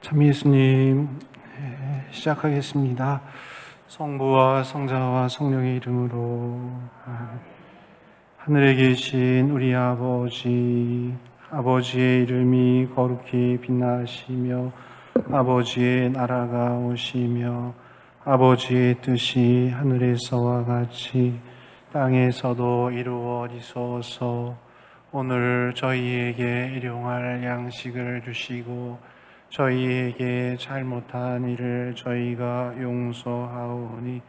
참 예수님, 시작하겠습니다. 성부와 성자와 성령의 이름으로. 하늘에 계신 우리 아버지, 아버지의 이름이 거룩히 빛나시며 아버지의 나라가 오시며 아버지의 뜻이 하늘에서와 같이 땅에서도 이루어지소서. 오늘 저희에게 일용할 양식을 주시고 저희에게 잘못한 일을 저희가 용서하오니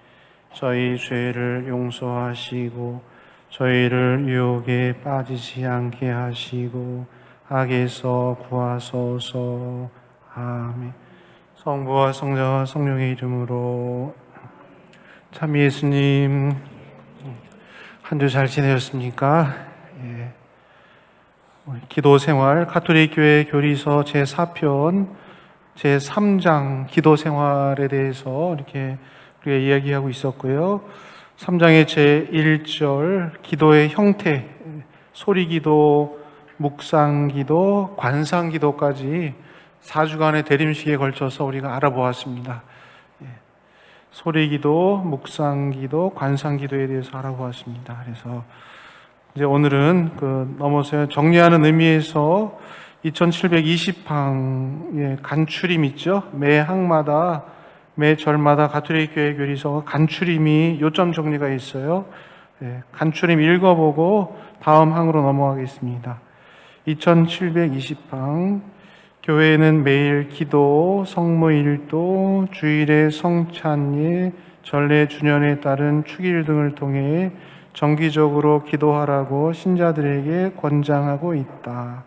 저희 죄를 용서하시고 저희를 유혹에 빠지지 않게 하시고 악에서 구하소서. 아멘. 성부와 성자와 성령의 이름으로. 참 예수님, 한 주 잘 지내셨습니까? 기도생활 가톨릭교회 교리서 제4편 제3장 기도생활에 대해서 이렇게 우리가 이야기하고 있었고요. 3장의 제1절 기도의 형태, 소리기도, 묵상기도, 관상기도까지 4주간의 대림식에 걸쳐서 우리가 알아보았습니다. 소리기도, 묵상기도, 관상기도에 대해서 알아보았습니다. 그래서 이제 오늘은 넘어서 정리하는 의미에서 2720항의 간추림 있죠? 매 항마다, 매 절마다 가톨릭교회 교리서가 간추림이 요점 정리가 있어요. 간추림 읽어보고 다음 항으로 넘어가겠습니다. 2720항, 교회는 매일 기도, 성모일도, 주일의 성찬예, 전례 주년에 따른 축일 등을 통해 정기적으로 기도하라고 신자들에게 권장하고 있다.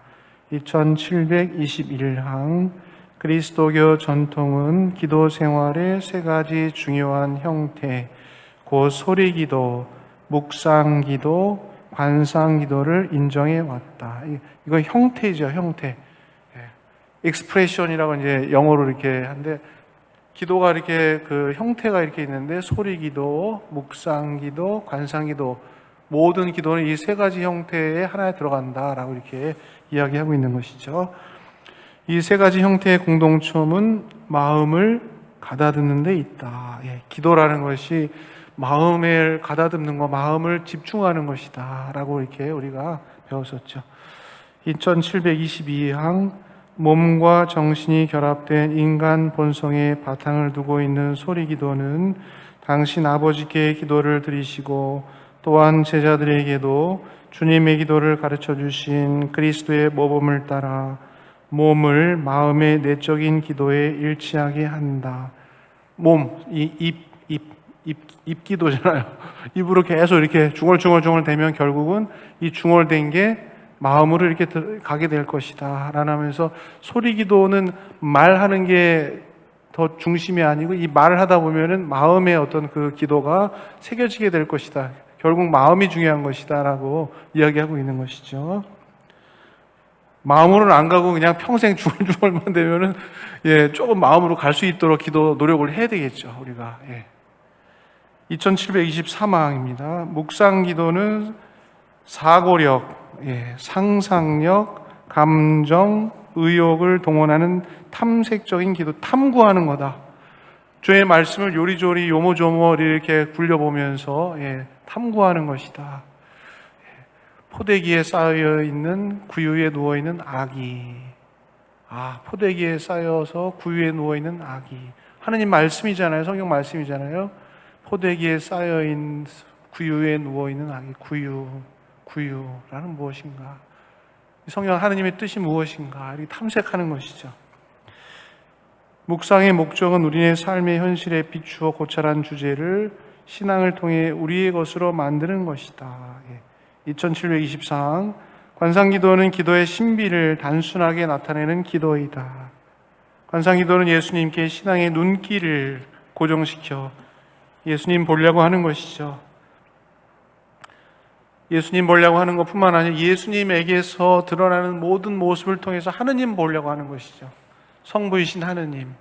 2721항, 그리스도교 전통은 기도 생활의 세 가지 중요한 형태, 곧 소리기도, 묵상기도, 관상기도를 인정해 왔다. 이거 형태죠, 형태. expression이라고 이제 영어로 이렇게 하는데, 기도가 이렇게 형태가 이렇게 있는데 소리기도, 묵상기도, 관상기도 모든 기도는 이 세 가지 형태의 하나에 들어간다라고 이렇게 이야기하고 있는 것이죠. 이 세 가지 형태의 공동점은 마음을 가다듬는 데 있다. 기도라는 것이 마음을 가다듬는 것, 마음을 집중하는 것이다 라고 이렇게 우리가 배웠었죠. 2722항, 몸과 정신이 결합된 인간 본성의 바탕을 두고 있는 소리기도는 당신 아버지께 기도를 드리시고 또한 제자들에게도 주님의 기도를 가르쳐 주신 그리스도의 모범을 따라 몸을 마음의 내적인 기도에 일치하게 한다. 몸, 입 기도잖아요. 입으로 계속 이렇게 중얼중얼 대면 결국은 이 중얼된 게 마음으로 이렇게 가게 될 것이다 라면서, 소리기도는 말하는 게 더 중심이 아니고 이 말을 하다 보면은 마음의 어떤 그 기도가 새겨지게 될 것이다. 결국 마음이 중요한 것이다 라고 이야기하고 있는 것이죠. 마음으로는 안 가고 그냥 평생 중얼중얼만 되면은 조금 마음으로 갈 수 있도록 기도 노력을 해야 되겠죠, 우리가. 2723항입니다. 묵상기도는 사고력, 상상력, 감정, 의욕을 동원하는 탐색적인 기도, 탐구하는 거다. 주의 말씀을 요리조리 요모조모 이렇게 굴려보면서 탐구하는 것이다. 포대기에 쌓여있는 구유에 누워있는 아기, 포대기에 쌓여서 구유에 누워있는 아기, 하느님 말씀이잖아요. 성경 말씀이잖아요. 포대기에 쌓여있는 구유에 누워있는 아기, 구유라는 무엇인가? 성경 하느님의 뜻이 무엇인가? 이렇게 탐색하는 것이죠. 묵상의 목적은 우리의 삶의 현실에 비추어 고찰한 주제를 신앙을 통해 우리의 것으로 만드는 것이다. 2724항 관상기도는 기도의 신비를 단순하게 나타내는 기도이다. 관상기도는 예수님께 신앙의 눈길을 고정시켜 예수님 보려고 하는 것이죠. 예수님 보려고 하는 것뿐만 아니라 예수님에게서 드러나는 모든 모습을 통해서 하느님 보려고 하는 것이죠. 성부이신 하느님,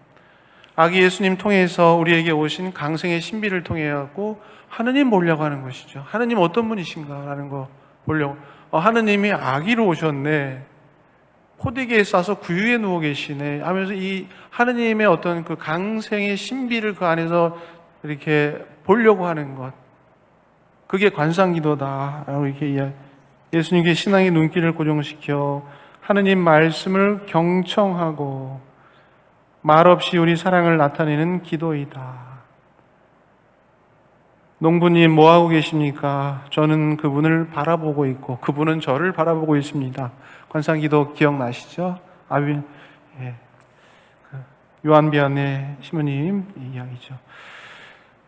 아기 예수님 통해서 우리에게 오신 강생의 신비를 통해 갖고 하느님 보려고 하는 것이죠. 하느님 어떤 분이신가라는 거 보려고. 하느님이 아기로 오셨네, 포대기에 싸서 구유에 누워 계시네 하면서 이 하느님의 어떤 그 강생의 신비를 그 안에서 이렇게 보려고 하는 것, 그게 관상기도다라고 이렇게 예수님께 신앙의 눈길을 고정시켜 하느님 말씀을 경청하고 말없이 우리 사랑을 나타내는 기도이다. 농부님 뭐하고 계십니까? 저는 그분을 바라보고 있고 그분은 저를 바라보고 있습니다. 관상기도 기억나시죠? 요한비안의 시모님 이야기죠.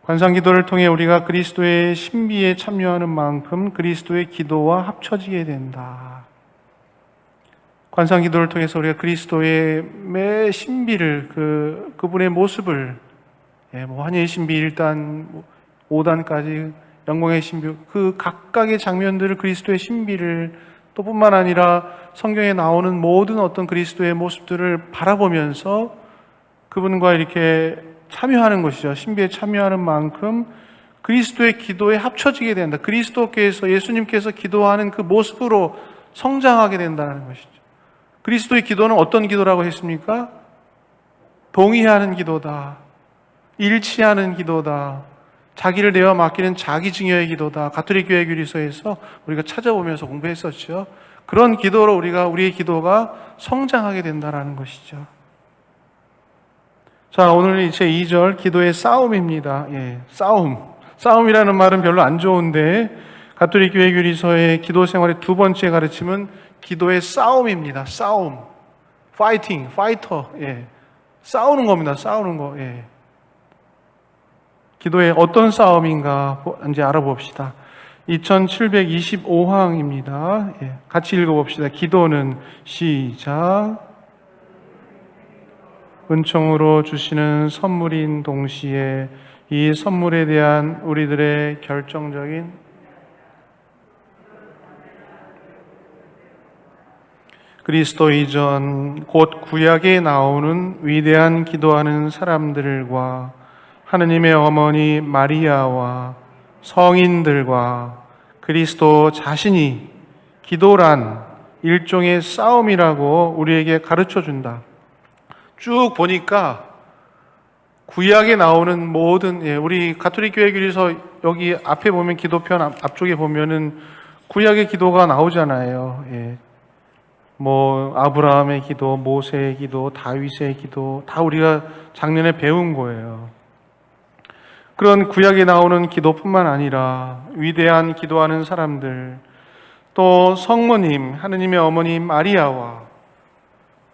관상기도를 통해 우리가 그리스도의 신비에 참여하는 만큼 그리스도의 기도와 합쳐지게 된다. 관상기도를 통해서 우리가 그리스도의 매 신비를 그분의 모습을 환희의 신비 1단 5단까지 영광의 신비, 그 각각의 장면들을 그리스도의 신비를 또 뿐만 아니라 성경에 나오는 모든 어떤 그리스도의 모습들을 바라보면서 그분과 이렇게 참여하는 것이죠. 신비에 참여하는 만큼 그리스도의 기도에 합쳐지게 된다. 그리스도께서, 예수님께서 기도하는 그 모습으로 성장하게 된다는 것이죠. 그리스도의 기도는 어떤 기도라고 했습니까? 동의하는 기도다. 일치하는 기도다. 자기를 내어 맡기는 자기 증여의 기도다. 가톨릭 교회 교리서에서 우리가 찾아보면서 공부했었죠. 그런 기도로 우리의 기도가 성장하게 된다는 것이죠. 자, 오늘 제 2절 기도의 싸움입니다. 싸움이라는 말은 별로 안 좋은데 가톨릭 교회 교리서의 기도 생활의 두 번째 가르침은 기도의 싸움입니다. 싸움, 파이팅, 파이터, 싸우는 겁니다. 싸우는 거. 기도의 어떤 싸움인가 이제 알아봅시다. 2725항입니다. 같이 읽어봅시다. 기도는 시작. 은총으로 주시는 선물인 동시에 이 선물에 대한 우리들의 결정적인 그리스도 이전 곧 구약에 나오는 위대한 기도하는 사람들과 하느님의 어머니 마리아와 성인들과 그리스도 자신이 기도란 일종의 싸움이라고 우리에게 가르쳐 준다. 쭉 보니까 구약에 나오는 모든, 우리 가톨릭 교회 교리서 여기 앞에 보면 기도편 앞쪽에 보면은 구약의 기도가 나오잖아요. 아브라함의 기도, 모세의 기도, 다윗의 기도 다 우리가 작년에 배운 거예요. 그런 구약에 나오는 기도뿐만 아니라 위대한 기도하는 사람들, 또 성모님, 하느님의 어머니 마리아와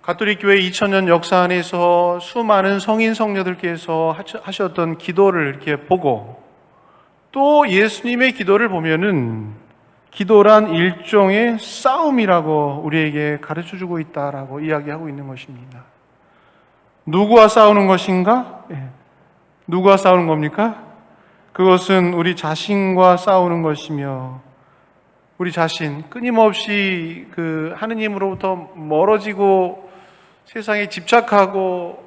가톨릭 교회 2000년 역사 안에서 수많은 성인 성녀들께서 하셨던 기도를 이렇게 보고 또 예수님의 기도를 보면은 기도란 일종의 싸움이라고 우리에게 가르쳐주고 있다라고 이야기하고 있는 것입니다. 누구와 싸우는 것인가? 누구와 싸우는 겁니까? 그것은 우리 자신과 싸우는 것이며 우리 자신 끊임없이 그 하느님으로부터 멀어지고 세상에 집착하고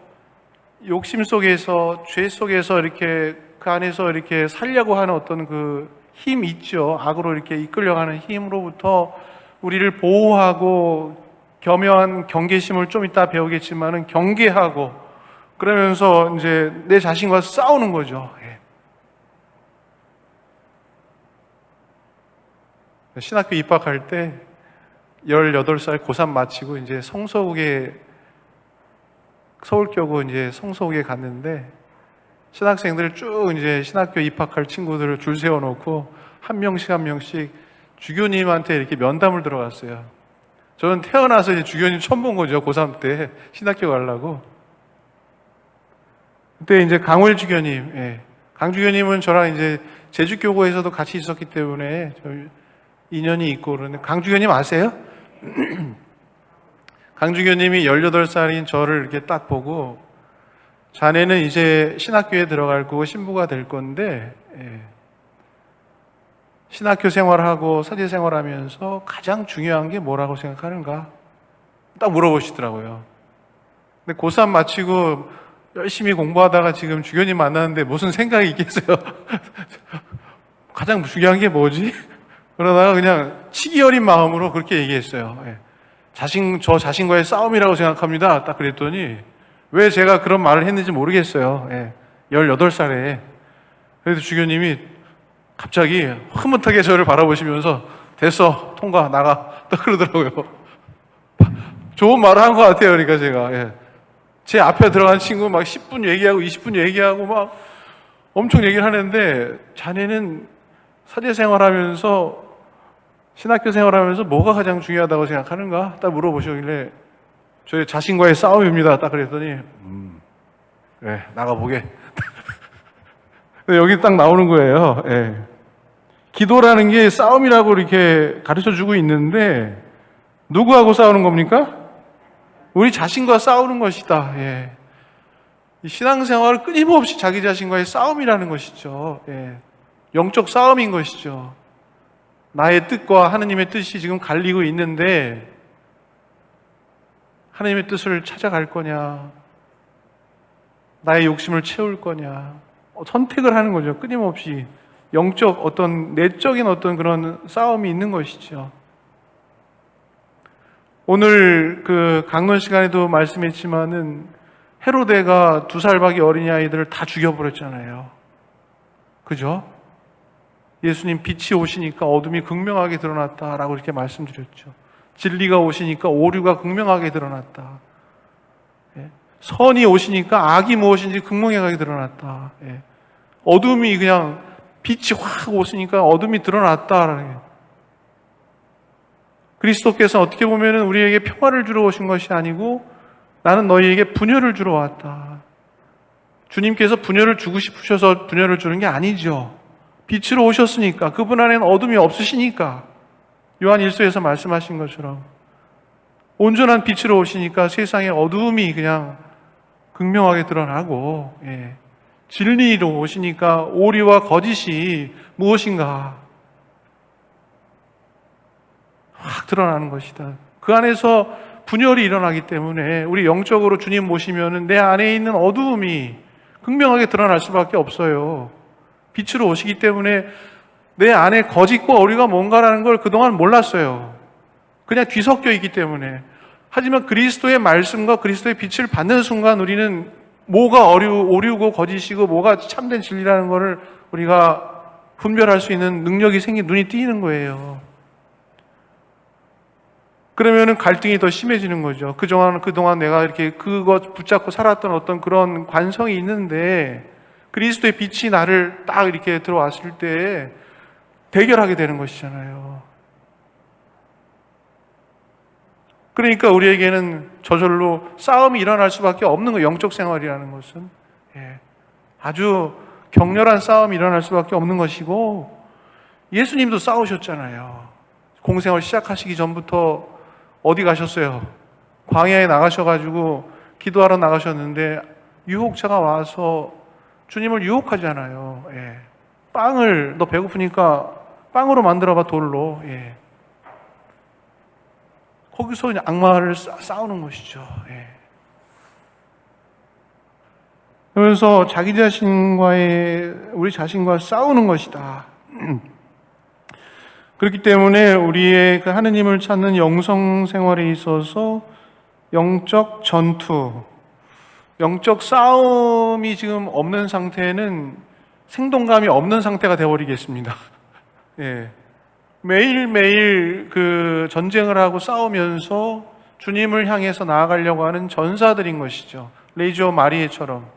욕심 속에서 죄 속에서 이렇게 그 안에서 이렇게 살려고 하는 어떤 그 힘 있죠. 악으로 이렇게 이끌려가는 힘으로부터 우리를 보호하고 겸허한 경계심을 좀 이따 배우겠지만은 경계하고 그러면서 이제 내 자신과 싸우는 거죠. 신학교 입학할 때 18살 고3 마치고 이제 성서국에 서울교구 이제 성서국에 갔는데 신학생들 쭉 이제 신학교 입학할 친구들을 줄 세워놓고 한 명씩 한 명씩 주교님한테 이렇게 면담을 들어갔어요. 저는 태어나서 이제 주교님 처음 본 거죠. 고3 때 신학교 가려고. 그때 이제 강월 주교님, 예. 강 주교님은 저랑 이제 제주교구에서도 같이 있었기 때문에 인연이 있고 그러는데, 강 주교님 아세요? 강 주교님이 18살인 저를 이렇게 딱 보고, 자네는 이제 신학교에 들어갈 거고 신부가 될 건데, 예. 신학교 생활하고 사제 생활하면서 가장 중요한 게 뭐라고 생각하는가? 딱 물어보시더라고요. 근데 고3 마치고 열심히 공부하다가 지금 주교님 만났는데 무슨 생각이 있겠어요? 가장 중요한 게 뭐지? 그러다가 그냥 치기 어린 마음으로 그렇게 얘기했어요. 예. 저 자신과의 싸움이라고 생각합니다. 딱 그랬더니 왜 제가 그런 말을 했는지 모르겠어요. 예. 18살에. 그래도 주교님이 갑자기 흐뭇하게 저를 바라보시면서 됐어, 통과, 나가. 딱 그러더라고요. 좋은 말을 한 것 같아요. 그러니까 제가. 예. 제 앞에 들어간 친구 막 10분 얘기하고 20분 얘기하고 막 엄청 얘기를 하는데, 자네는 사제 생활하면서 신학교 생활하면서 뭐가 가장 중요하다고 생각하는가? 딱 물어보시길래 저희 자신과의 싸움입니다. 딱 그랬더니 그래, 나가보게. 여기 딱 나오는 거예요. 예. 기도라는 게 싸움이라고 이렇게 가르쳐주고 있는데 누구하고 싸우는 겁니까? 우리 자신과 싸우는 것이다. 예. 이 신앙생활은 끊임없이 자기 자신과의 싸움이라는 것이죠. 예. 영적 싸움인 것이죠. 나의 뜻과 하느님의 뜻이 지금 갈리고 있는데 하느님의 뜻을 찾아갈 거냐, 나의 욕심을 채울 거냐, 선택을 하는 거죠. 끊임없이 영적 어떤 내적인 어떤 그런 싸움이 있는 것이죠. 오늘 그 강론 시간에도 말씀했지만은 헤로데가 2살밖에 어린 아이들을 다 죽여버렸잖아요. 그죠? 예수님 빛이 오시니까 어둠이 극명하게 드러났다라고 이렇게 말씀드렸죠. 진리가 오시니까 오류가 극명하게 드러났다. 예. 선이 오시니까 악이 무엇인지 극명하게 드러났다. 예. 어둠이 그냥 빛이 확 오시니까 어둠이 드러났다. 그리스도께서 어떻게 보면 우리에게 평화를 주러 오신 것이 아니고 나는 너희에게 분열을 주러 왔다. 주님께서 분열을 주고 싶으셔서 분열을 주는 게 아니죠. 빛으로 오셨으니까, 그분 안에는 어둠이 없으시니까, 요한 1서에서 말씀하신 것처럼 온전한 빛으로 오시니까 세상의 어둠이 그냥 극명하게 드러나고, 예. 진리로 오시니까 오리와 거짓이 무엇인가 확 드러나는 것이다. 그 안에서 분열이 일어나기 때문에 우리 영적으로 주님 모시면은 내 안에 있는 어두움이 극명하게 드러날 수밖에 없어요. 빛으로 오시기 때문에 내 안에 거짓과 오류가 뭔가라는 걸 그동안 몰랐어요. 그냥 뒤섞여 있기 때문에. 하지만 그리스도의 말씀과 그리스도의 빛을 받는 순간 우리는 뭐가 오류고 거짓이고 뭐가 참된 진리라는 것을 우리가 분별할 수 있는 능력이 눈이 띄는 거예요. 그러면은 갈등이 더 심해지는 거죠. 그동안 내가 이렇게 그것 붙잡고 살았던 어떤 그런 관성이 있는데 그리스도의 빛이 나를 딱 이렇게 들어왔을 때 대결하게 되는 것이잖아요. 그러니까 우리에게는 저절로 싸움이 일어날 수밖에 없는 거예요. 영적 생활이라는 것은. 예. 아주 격렬한 싸움이 일어날 수밖에 없는 것이고, 예수님도 싸우셨잖아요. 공생활 시작하시기 전부터 어디 가셨어요? 광야에 나가셔가지고 기도하러 나가셨는데 유혹자가 와서 주님을 유혹하잖아요. 예. 너 배고프니까 빵으로 만들어봐, 돌로. 예. 거기서 그냥 악마를 싸우는 것이죠. 예. 그래서 우리 자신과 싸우는 것이다. 그렇기 때문에 우리의 그 하느님을 찾는 영성 생활에 있어서 영적 전투, 영적 싸움이 지금 없는 상태는 생동감이 없는 상태가 되어버리겠습니다. 예. 매일매일 그 전쟁을 하고 싸우면서 주님을 향해서 나아가려고 하는 전사들인 것이죠. 레이저 마리에처럼.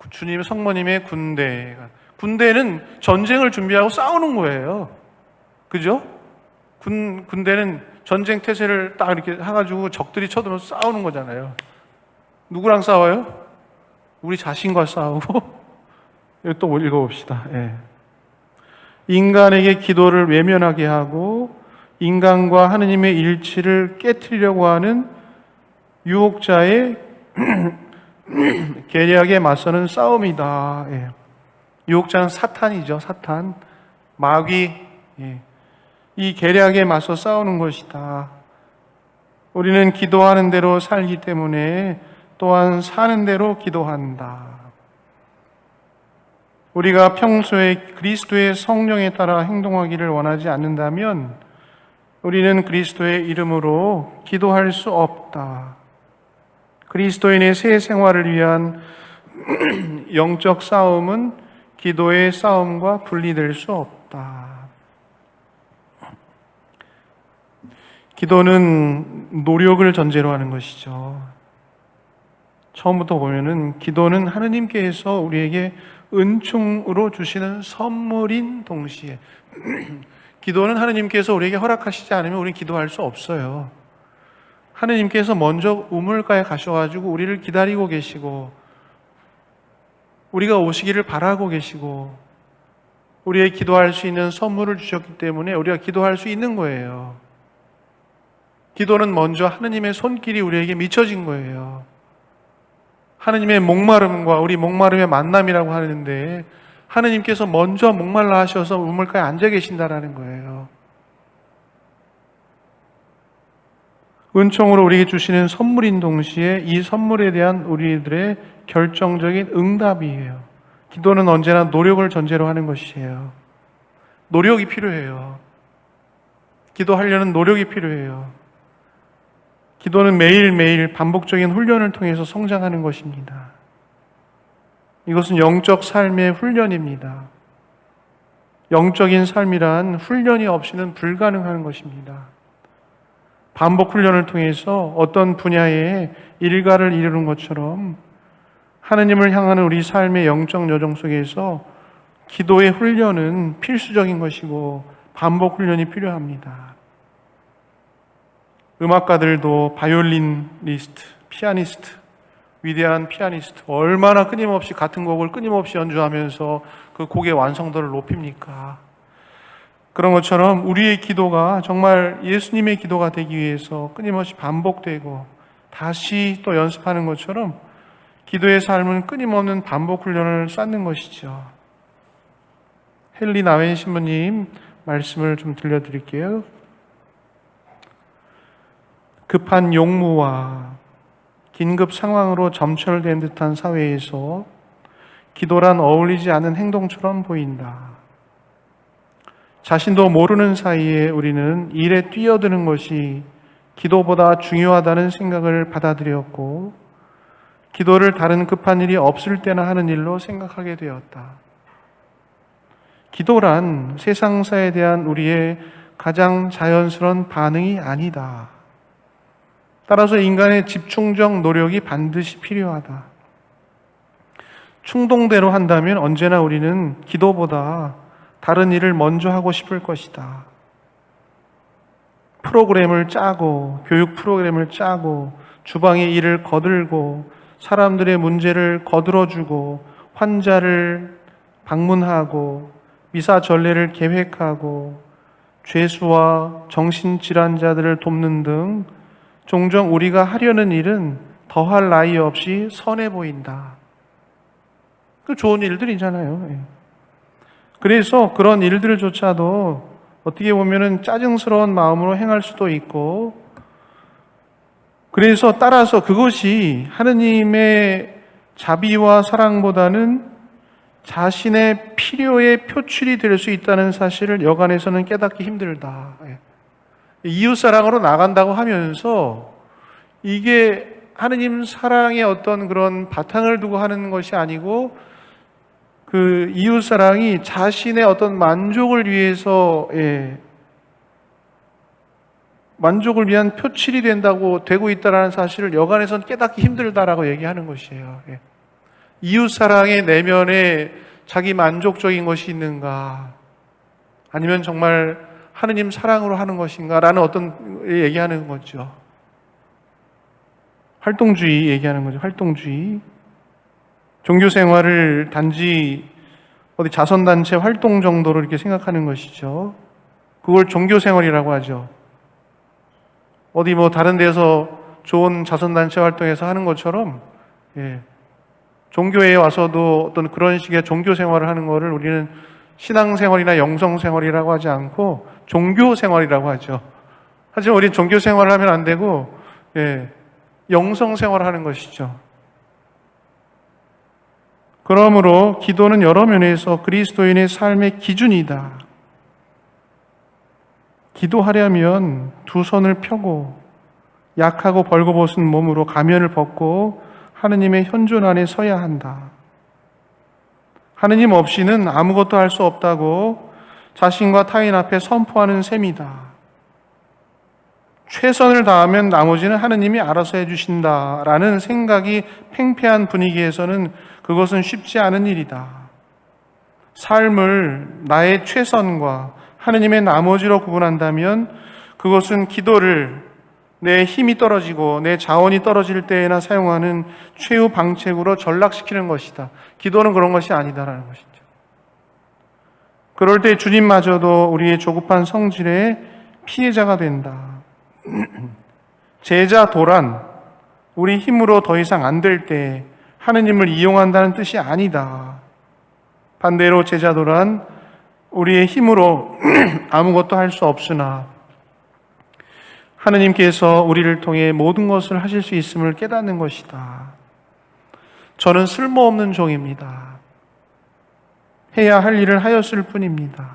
주님 성모님의 군대는 전쟁을 준비하고 싸우는 거예요. 그죠? 군대는 전쟁 태세를 딱 이렇게 해가지고 적들이 쳐들어서 싸우는 거잖아요. 누구랑 싸워요? 우리 자신과 싸우고. 이거 또 읽어봅시다. 예. 인간에게 기도를 외면하게 하고 인간과 하느님의 일치를 깨트리려고 하는 유혹자의 계략에 맞서는 싸움이다. 예. 유혹자는 사탄이죠. 사탄, 마귀. 예. 이 계략에 맞서 싸우는 것이다. 우리는 기도하는 대로 살기 때문에 또한 사는 대로 기도한다. 우리가 평소에 그리스도의 성령에 따라 행동하기를 원하지 않는다면 우리는 그리스도의 이름으로 기도할 수 없다. 그리스도인의 새 생활을 위한 영적 싸움은 기도의 싸움과 분리될 수 없다. 기도는 노력을 전제로 하는 것이죠. 처음부터 보면은 기도는 하느님께서 우리에게 은총으로 주시는 선물인 동시에 기도는 하느님께서 우리에게 허락하시지 않으면 우리는 기도할 수 없어요. 하느님께서 먼저 우물가에 가셔가지고 우리를 기다리고 계시고 우리가 오시기를 바라고 계시고 우리의 기도할 수 있는 선물을 주셨기 때문에 우리가 기도할 수 있는 거예요. 기도는 먼저 하느님의 손길이 우리에게 미쳐진 거예요. 하느님의 목마름과 우리 목마름의 만남이라고 하는데 하느님께서 먼저 목말라 하셔서 우물가에 앉아 계신다라는 거예요. 은총으로 우리에게 주시는 선물인 동시에 이 선물에 대한 우리들의 결정적인 응답이에요. 기도는 언제나 노력을 전제로 하는 것이에요. 노력이 필요해요. 기도하려는 노력이 필요해요. 기도는 매일매일 반복적인 훈련을 통해서 성장하는 것입니다. 이것은 영적 삶의 훈련입니다. 영적인 삶이란 훈련이 없이는 불가능한 것입니다. 반복 훈련을 통해서 어떤 분야에 일가를 이루는 것처럼 하느님을 향하는 우리 삶의 영적 여정 속에서 기도의 훈련은 필수적인 것이고 반복 훈련이 필요합니다. 음악가들도 바이올리니스트, 피아니스트, 위대한 피아니스트 얼마나 끊임없이 같은 곡을 끊임없이 연주하면서 그 곡의 완성도를 높입니까? 그런 것처럼 우리의 기도가 정말 예수님의 기도가 되기 위해서 끊임없이 반복되고 다시 또 연습하는 것처럼 기도의 삶은 끊임없는 반복 훈련을 쌓는 것이죠. 헨리 나웬 신부님 말씀을 좀 들려드릴게요. 급한 용무와 긴급 상황으로 점철된 듯한 사회에서 기도란 어울리지 않는 행동처럼 보인다. 자신도 모르는 사이에 우리는 일에 뛰어드는 것이 기도보다 중요하다는 생각을 받아들였고 기도를 다른 급한 일이 없을 때나 하는 일로 생각하게 되었다. 기도란 세상사에 대한 우리의 가장 자연스러운 반응이 아니다. 따라서 인간의 집중적 노력이 반드시 필요하다. 충동대로 한다면 언제나 우리는 기도보다 다른 일을 먼저 하고 싶을 것이다. 프로그램을 짜고 교육 프로그램을 짜고 주방의 일을 거들고 사람들의 문제를 거들어주고 환자를 방문하고 미사 전례를 계획하고 죄수와 정신질환자들을 돕는 등 종종 우리가 하려는 일은 더할 나위 없이 선해 보인다. 그 좋은 일들이잖아요. 그래서 그런 일들조차도 어떻게 보면은 짜증스러운 마음으로 행할 수도 있고, 그래서 따라서 그것이 하느님의 자비와 사랑보다는 자신의 필요의 표출이 될 수 있다는 사실을 여간에서는 깨닫기 힘들다. 이웃사랑으로 나간다고 하면서 이게 하느님 사랑의 어떤 그런 바탕을 두고 하는 것이 아니고 그 이웃사랑이 자신의 어떤 만족을 위해서 만족을 위한 표출이 되고 있다는 사실을 여간에서는 깨닫기 힘들다라고 얘기하는 것이에요. 이웃사랑의 내면에 자기 만족적인 것이 있는가? 아니면 정말 하느님 사랑으로 하는 것인가? 라는 어떤 얘기하는 거죠. 활동주의 얘기하는 거죠. 활동주의. 종교 생활을 단지 어디 자선단체 활동 정도로 이렇게 생각하는 것이죠. 그걸 종교 생활이라고 하죠. 어디 뭐 다른 데서 좋은 자선단체 활동에서 하는 것처럼, 종교에 와서도 어떤 그런 식의 종교 생활을 하는 거를 우리는 신앙생활이나 영성생활이라고 하지 않고 종교생활이라고 하죠. 하지만 우리는 종교생활을 하면 안 되고, 영성생활을 하는 것이죠. 그러므로 기도는 여러 면에서 그리스도인의 삶의 기준이다. 기도하려면 두 손을 펴고 약하고 벌거벗은 몸으로 가면을 벗고 하느님의 현존 안에 서야 한다. 하느님 없이는 아무것도 할 수 없다고 자신과 타인 앞에 선포하는 셈이다. 최선을 다하면 나머지는 하느님이 알아서 해주신다라는 생각이 팽팽한 분위기에서는 그것은 쉽지 않은 일이다. 삶을 나의 최선과 하느님의 나머지로 구분한다면 그것은 기도를 내 힘이 떨어지고 내 자원이 떨어질 때에나 사용하는 최후 방책으로 전락시키는 것이다. 기도는 그런 것이 아니다라는 것이죠. 그럴 때 주님마저도 우리의 조급한 성질의 피해자가 된다. 제자 도란, 우리 힘으로 더 이상 안 될 때 하느님을 이용한다는 뜻이 아니다. 반대로 제자 도란, 우리의 힘으로 아무것도 할 수 없으나 하느님께서 우리를 통해 모든 것을 하실 수 있음을 깨닫는 것이다. 저는 쓸모없는 종입니다. 해야 할 일을 하였을 뿐입니다.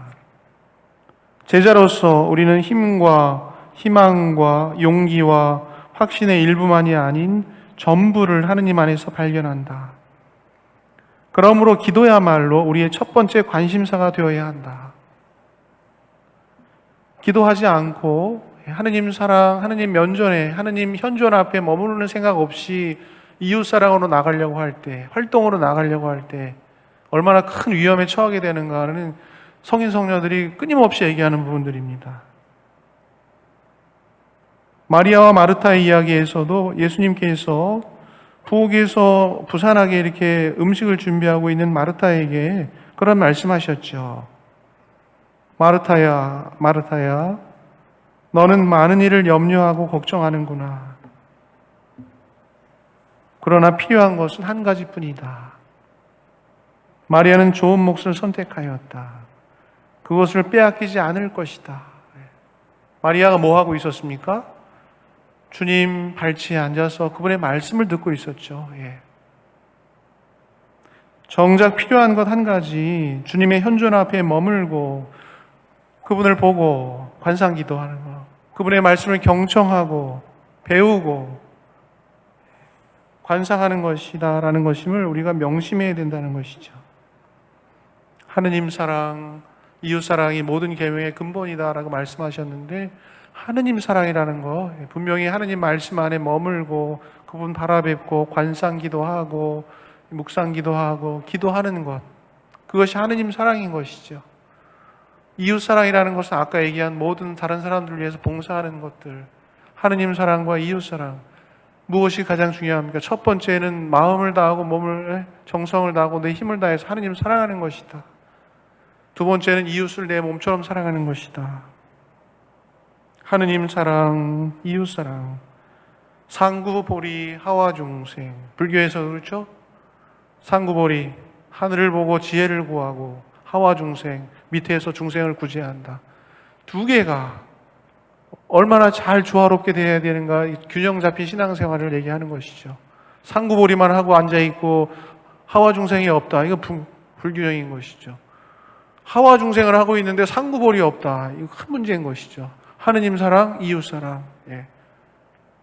제자로서 우리는 힘과 희망과 용기와 확신의 일부만이 아닌 전부를 하느님 안에서 발견한다. 그러므로 기도야말로 우리의 첫 번째 관심사가 되어야 한다. 기도하지 않고 하느님 사랑, 하느님 면전에, 하느님 현존 앞에 머무르는 생각 없이 이웃사랑으로 나가려고 할 때, 활동으로 나가려고 할 때 얼마나 큰 위험에 처하게 되는가는 성인 성녀들이 끊임없이 얘기하는 부분들입니다. 마리아와 마르타의 이야기에서도 예수님께서 부엌에서 부산하게 이렇게 음식을 준비하고 있는 마르타에게 그런 말씀하셨죠. 마르타야, 마르타야, 너는 많은 일을 염려하고 걱정하는구나. 그러나 필요한 것은 한 가지뿐이다. 마리아는 좋은 몫을 선택하였다. 그것을 빼앗기지 않을 것이다. 마리아가 뭐 하고 있었습니까? 주님 발치에 앉아서 그분의 말씀을 듣고 있었죠. 정작 필요한 것 한 가지, 주님의 현존 앞에 머물고 그분을 보고 관상기도하는 것, 그분의 말씀을 경청하고 배우고 관상하는 것이다라는 것임을 우리가 명심해야 된다는 것이죠. 하느님 사랑, 이웃 사랑이 모든 계명의 근본이다라고 말씀하셨는데, 하느님 사랑이라는 거, 분명히 하느님 말씀 안에 머물고 그분 바라뵙고 관상기도하고 묵상기도하고 기도하는 것, 그것이 하느님 사랑인 것이죠. 이웃 사랑이라는 것은 아까 얘기한 모든 다른 사람들을 위해서 봉사하는 것들, 하느님 사랑과 이웃 사랑, 무엇이 가장 중요합니까? 첫 번째는 마음을 다하고 몸을, 정성을 다하고 내 힘을 다해서 하느님 사랑하는 것이다. 두 번째는 이웃을 내 몸처럼 사랑하는 것이다. 하느님 사랑, 이웃 사랑, 상구보리 하와중생, 불교에서 그렇죠? 상구보리, 하늘을 보고 지혜를 구하고, 하와중생, 밑에서 중생을 구제한다. 두 개가 얼마나 잘 조화롭게 되어야 되는가, 균형 잡힌 신앙생활을 얘기하는 것이죠. 상구보리만 하고 앉아있고 하와중생이 없다, 이거 불균형인 것이죠. 하와중생을 하고 있는데 상구보리 없다, 이거 큰 문제인 것이죠. 하느님 사랑, 이웃 사랑.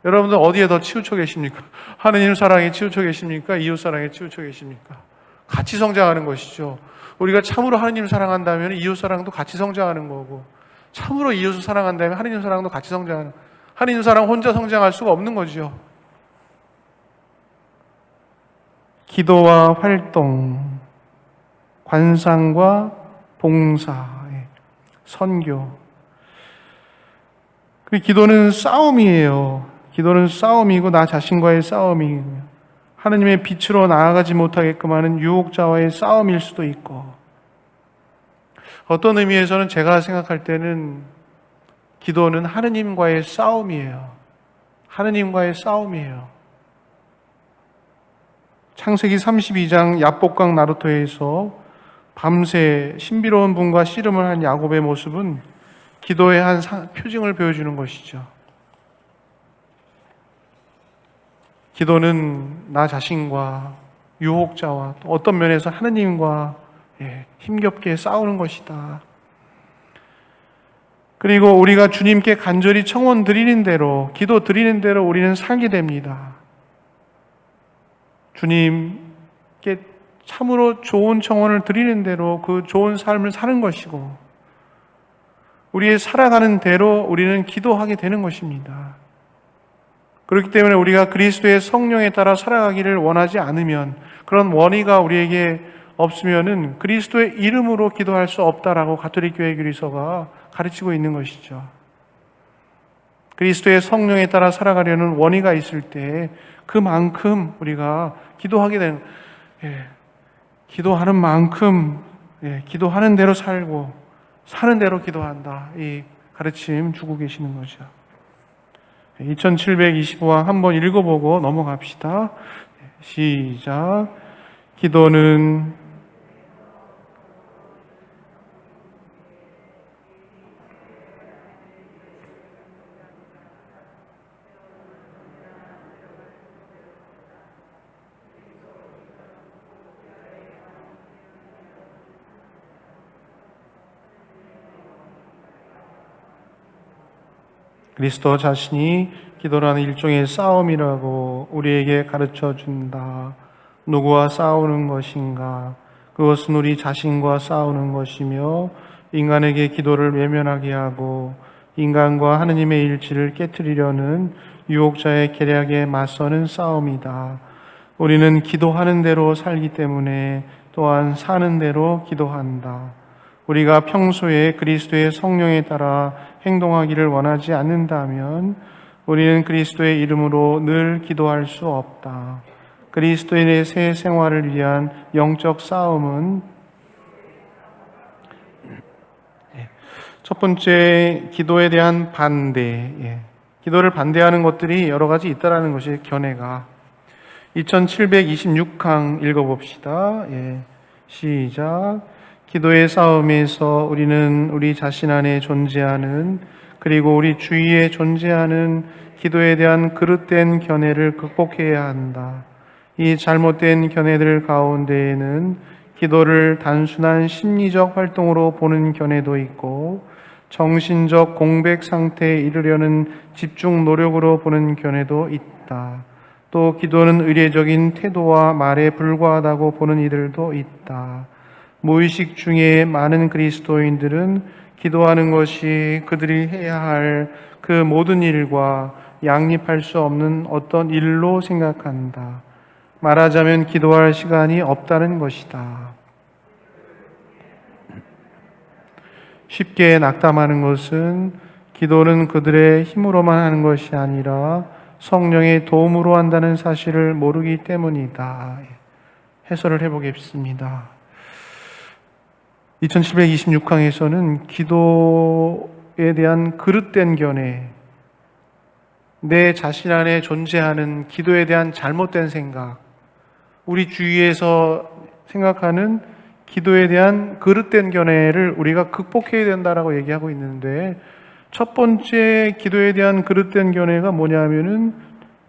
여러분들 어디에 더 치우쳐 계십니까? 하느님 사랑에 치우쳐 계십니까? 이웃 사랑에 치우쳐 계십니까? 같이 성장하는 것이죠. 우리가 참으로 하느님 사랑한다면 이웃 사랑도 같이 성장하는 거고, 참으로 이웃을 사랑한다면 하느님 사랑도 같이 성장하는, 하느님 사랑 혼자 성장할 수가 없는 거죠. 기도와 활동, 관상과 봉사, 선교. 그 기도는 싸움이에요. 기도는 싸움이고 나 자신과의 싸움이고 하느님의 빛으로 나아가지 못하게끔 하는 유혹자와의 싸움일 수도 있고, 어떤 의미에서는 제가 생각할 때는 기도는 하느님과의 싸움이에요. 하느님과의 싸움이에요. 창세기 32장 야복강 나루토에서 밤새 신비로운 분과 씨름을 한 야곱의 모습은 기도의 한 표징을 보여주는 것이죠. 기도는 나 자신과 유혹자와 또 어떤 면에서 하느님과 힘겹게 싸우는 것이다. 그리고 우리가 주님께 간절히 청원 드리는 대로, 기도 드리는 대로 우리는 살게 됩니다. 주님께 참으로 좋은 청원을 드리는 대로 그 좋은 삶을 사는 것이고, 우리의 살아가는 대로 우리는 기도하게 되는 것입니다. 그렇기 때문에 우리가 그리스도의 성령에 따라 살아가기를 원하지 않으면, 그런 원의가 우리에게 없으면은 그리스도의 이름으로 기도할 수 없다라고 가톨릭 교회 교리서가 가르치고 있는 것이죠. 그리스도의 성령에 따라 살아가려는 원의가 있을 때 그만큼 우리가 기도하게 되는, 기도하는 만큼 기도하는 대로 살고 사는 대로 기도한다, 이 가르침 주고 계시는 거죠. 2725화 한번 읽어보고 넘어갑시다. 시작. 기도는 그리스도 자신이 기도라는 일종의 싸움이라고 우리에게 가르쳐 준다. 누구와 싸우는 것인가? 그것은 우리 자신과 싸우는 것이며, 인간에게 기도를 외면하게 하고 인간과 하느님의 일치를 깨트리려는 유혹자의 계략에 맞서는 싸움이다. 우리는 기도하는 대로 살기 때문에 또한 사는 대로 기도한다. 우리가 평소에 그리스도의 성령에 따라 행동하기를 원하지 않는다면 우리는 그리스도의 이름으로 늘 기도할 수 없다. 그리스도인의 새 생활을 위한 영적 싸움은 첫 번째, 기도에 대한 반대. 기도를 반대하는 것들이 여러 가지 있다라는 것이 견해가. 2726항 읽어봅시다. 시작. 기도의 싸움에서 우리는 우리 자신 안에 존재하는, 그리고 우리 주위에 존재하는 기도에 대한 그릇된 견해를 극복해야 한다. 이 잘못된 견해들 가운데에는 기도를 단순한 심리적 활동으로 보는 견해도 있고, 정신적 공백 상태에 이르려는 집중 노력으로 보는 견해도 있다. 또 기도는 의례적인 태도와 말에 불과하다고 보는 이들도 있다. 무의식 중에 많은 그리스도인들은 기도하는 것이 그들이 해야 할 그 모든 일과 양립할 수 없는 어떤 일로 생각한다. 말하자면 기도할 시간이 없다는 것이다. 쉽게 낙담하는 것은 기도는 그들의 힘으로만 하는 것이 아니라 성령의 도움으로 한다는 사실을 모르기 때문이다. 해설을 해보겠습니다. 2726항에서는 기도에 대한 그릇된 견해, 내 자신 안에 존재하는 기도에 대한 잘못된 생각, 우리 주위에서 생각하는 기도에 대한 그릇된 견해를 우리가 극복해야 된다라고 얘기하고 있는데, 첫 번째 기도에 대한 그릇된 견해가 뭐냐면은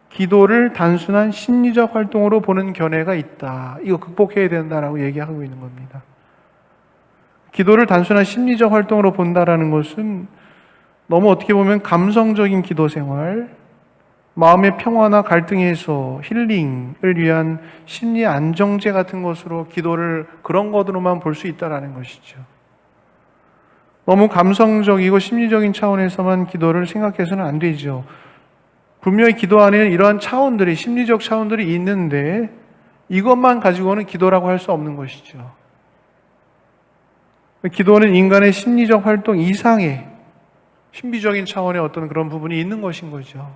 기도를 단순한 심리적 활동으로 보는 견해가 있다. 이거 극복해야 된다라고 얘기하고 있는 겁니다. 기도를 단순한 심리적 활동으로 본다라는 것은 너무 어떻게 보면 감성적인 기도 생활, 마음의 평화나 갈등 해소, 힐링을 위한 심리 안정제 같은 것으로 기도를 그런 것으로만 볼 수 있다라는 것이죠. 너무 감성적이고 심리적인 차원에서만 기도를 생각해서는 안 되죠. 분명히 기도 안에는 이러한 차원들이, 심리적 차원들이 있는데 이것만 가지고는 기도라고 할 수 없는 것이죠. 기도는 인간의 심리적 활동 이상의 신비적인 차원의 어떤 그런 부분이 있는 것인 거죠.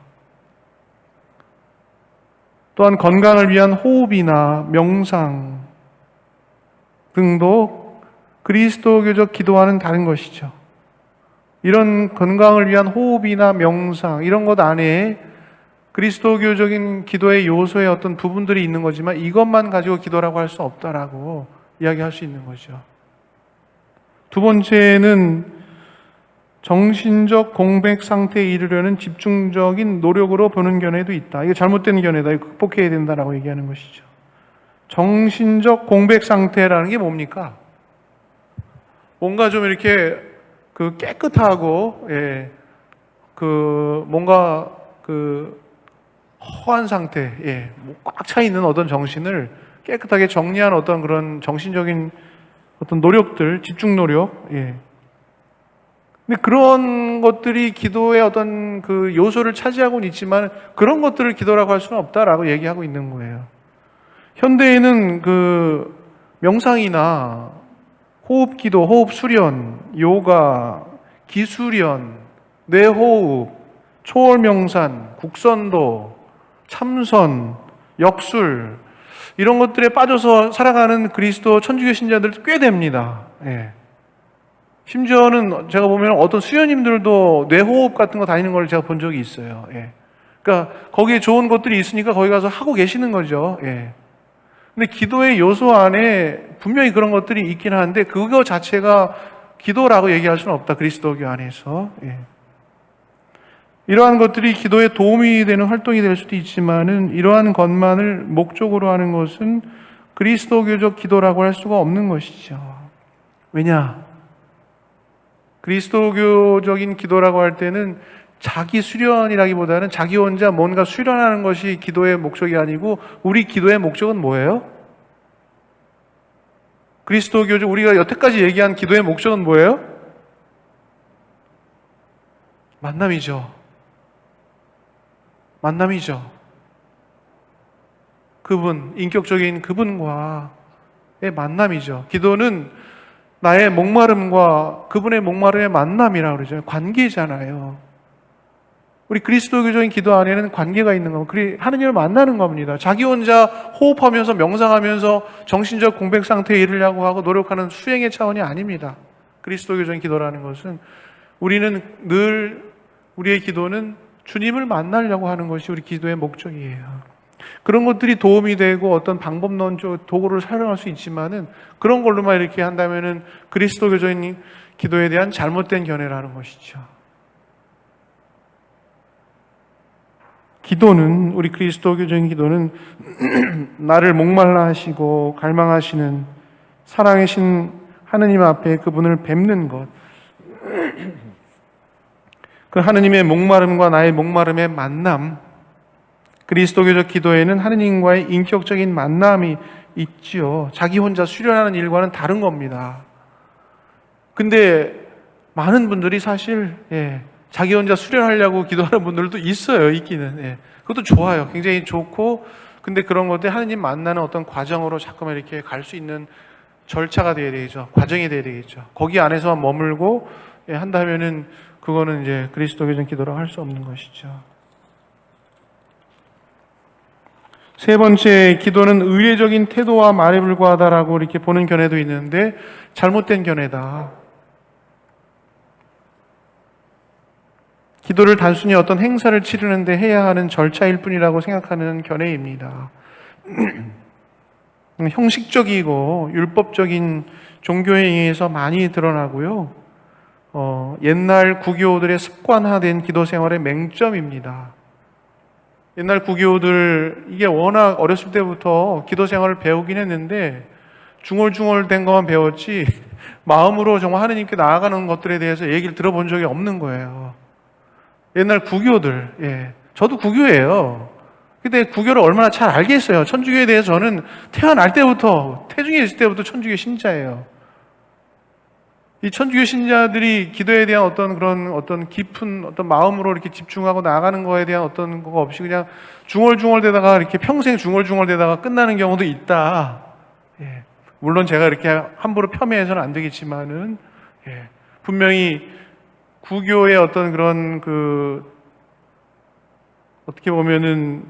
또한 건강을 위한 호흡이나 명상 등도 그리스도교적 기도와는 다른 것이죠. 이런 건강을 위한 호흡이나 명상 이런 것 안에 그리스도교적인 기도의 요소의 어떤 부분들이 있는 거지만 이것만 가지고 기도라고 할 수 없다라고 이야기할 수 있는 거죠. 두 번째는 정신적 공백 상태에 이르려는 집중적인 노력으로 보는 견해도 있다. 이게 잘못된 견해다. 이거 극복해야 된다라고 얘기하는 것이죠. 정신적 공백 상태라는 게 뭡니까? 뭔가 좀 이렇게 깨끗하고, 뭔가 허한 상태, 꽉 차 있는 어떤 정신을 깨끗하게 정리한 어떤 그런 정신적인 어떤 노력들, 집중 노력, 근데 그런 것들이 기도의 어떤 그 요소를 차지하고는 있지만 그런 것들을 기도라고 할 수는 없다라고 얘기하고 있는 거예요. 현대에는 명상이나 호흡 기도, 호흡 수련, 요가, 기수련, 뇌호흡, 초월 명상, 국선도, 참선, 역술 이런 것들에 빠져서 살아가는 그리스도 천주교 신자들 꽤 됩니다. 심지어는 제가 보면 어떤 수녀님들도 뇌호흡 같은 거 다니는 걸 제가 본 적이 있어요. 그러니까 거기에 좋은 것들이 있으니까 거기 가서 하고 계시는 거죠. 근데 기도의 요소 안에 분명히 그런 것들이 있긴 한데 그거 자체가 기도라고 얘기할 수는 없다. 그리스도교 안에서. 이러한 것들이 기도에 도움이 되는 활동이 될 수도 있지만은 이러한 것만을 목적으로 하는 것은 그리스도교적 기도라고 할 수가 없는 것이죠. 왜냐? 그리스도교적인 기도라고 할 때는 자기 수련이라기보다는 자기 혼자 뭔가 수련하는 것이 기도의 목적이 아니고 우리 기도의 목적은 뭐예요? 그리스도교적 우리가 여태까지 얘기한 기도의 목적은 뭐예요? 만남이죠. 그분, 인격적인 그분과의 만남이죠. 기도는 나의 목마름과 그분의 목마름의 만남이라고 그러죠. 관계잖아요. 우리 그리스도교적인 기도 안에는 관계가 있는 겁니다. 하느님을 만나는 겁니다. 자기 혼자 호흡하면서 명상하면서 정신적 공백 상태에 이르려고 하고 노력하는 수행의 차원이 아닙니다. 그리스도교적인 기도라는 것은 우리는 늘 우리의 기도는 주님을 만나려고 하는 것이 우리 기도의 목적이에요. 그런 것들이 도움이 되고 어떤 방법론적 도구를 사용할 수 있지만은 그런 걸로만 이렇게 한다면은 그리스도교적인 기도에 대한 잘못된 견해라는 것이죠. 기도는 우리 그리스도교적인 기도는 나를 목말라 하시고 갈망하시는 사랑이신 하느님 앞에 그분을 뵙는 것. 그 하느님의 목마름과 나의 목마름의 만남. 그리스도교적 기도에는 하느님과의 인격적인 만남이 있지요. 자기 혼자 수련하는 일과는 다른 겁니다. 근데 많은 분들이 사실 자기 혼자 수련하려고 기도하는 분들도 있어요. 있기는. 그것도 좋아요. 굉장히 좋고 근데 그런 것들 하느님 만나는 어떤 과정으로 자꾸만 이렇게 갈 수 있는 절차가 되어야 되겠죠. 과정이 되어야 되겠죠. 거기 안에서만 머물고 한다면은 그거는 이제 그리스도교적 기도라고 할 수 없는 것이죠. 세 번째, 기도는 의례적인 태도와 말에 불과하다라고 이렇게 보는 견해도 있는데 잘못된 견해다. 기도를 단순히 어떤 행사를 치르는데 해야 하는 절차일 뿐이라고 생각하는 견해입니다. 형식적이고 율법적인 종교행위에서 많이 드러나고요. 옛날 구교들의 습관화된 기도 생활의 맹점입니다. 옛날 구교들 이게 워낙 어렸을 때부터 기도 생활을 배우긴 했는데 중얼중얼 된 것만 배웠지 마음으로 정말 하느님께 나아가는 것들에 대해서 얘기를 들어본 적이 없는 거예요. 옛날 구교들, 저도 구교예요. 근데 구교를 얼마나 잘 알겠어요. 천주교에 대해서 저는 태어날 때부터 태중에 있을 때부터 천주교 신자예요. 이 천주교 신자들이 기도에 대한 어떤 그런 어떤 깊은 어떤 마음으로 이렇게 집중하고 나가는 거에 대한 어떤 거가 없이 그냥 중얼중얼대다가 이렇게 평생 중얼중얼대다가 끝나는 경우도 있다. 예. 물론 제가 이렇게 함부로 폄훼해서는 안 되겠지만은, 예. 분명히 구교의 어떤 그런 어떻게 보면은,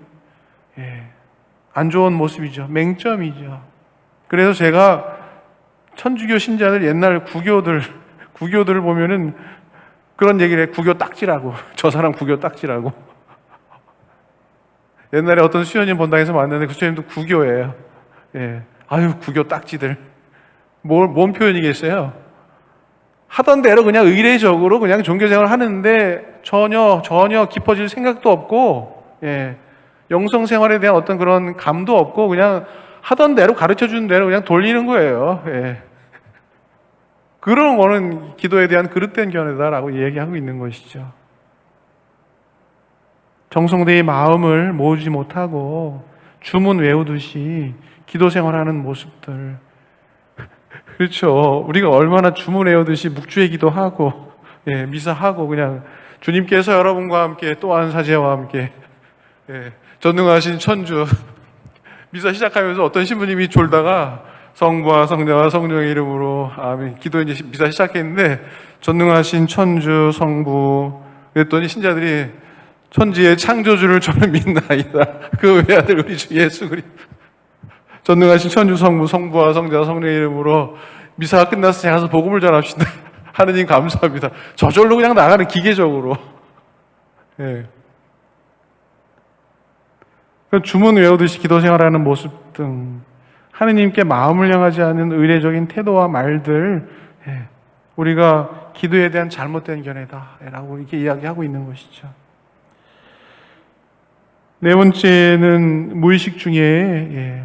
예. 안 좋은 모습이죠. 맹점이죠. 그래서 제가 천주교 신자들 옛날 구교들을 보면은 그런 얘기를 해. 구교 딱지라고. 저 사람 구교 딱지라고. 옛날에 어떤 수녀님 본당에서 만났는데 그 수녀님도 구교예요. 예. 아유, 구교 딱지들. 뭔 표현이겠어요? 하던 대로 그냥 의례적으로 그냥 종교생활을 하는데 전혀 깊어질 생각도 없고, 예. 영성생활에 대한 어떤 그런 감도 없고 그냥 하던 대로 가르쳐 주는 대로 그냥 돌리는 거예요. 예. 그런 거는 기도에 대한 그릇된 견해다라고 얘기하고 있는 것이죠. 정성대의 마음을 모으지 못하고 주문 외우듯이 기도 생활하는 모습들. 그렇죠. 우리가 얼마나 주문 외우듯이 묵주의 기도하고, 예, 미사하고 그냥 주님께서 여러분과 함께 또한 사제와 함께, 예, 전능하신 천주 미사 시작하면서 어떤 신부님이 졸다가 성부와 성자와 성령의 이름으로 아멘 기도 이제 미사 시작했는데 전능하신 천주 성부 그랬더니 신자들이 천지의 창조주를 저는 믿나이다. 그 외아들 우리 주 예수 그리스도 전능하신 천주 성부 성부와 성자와 성령의 이름으로 미사가 끝나서 제가 가서 복음을 전합시다. 하느님 감사합니다. 저절로 그냥 나가는 기계적으로. 예. 주문 외우듯이 기도 생활하는 모습 등 하느님께 마음을 향하지 않는 의례적인 태도와 말들, 예, 우리가 기도에 대한 잘못된 견해다라고 이렇게 이야기하고 있는 것이죠. 네 번째는 무의식 중에, 예,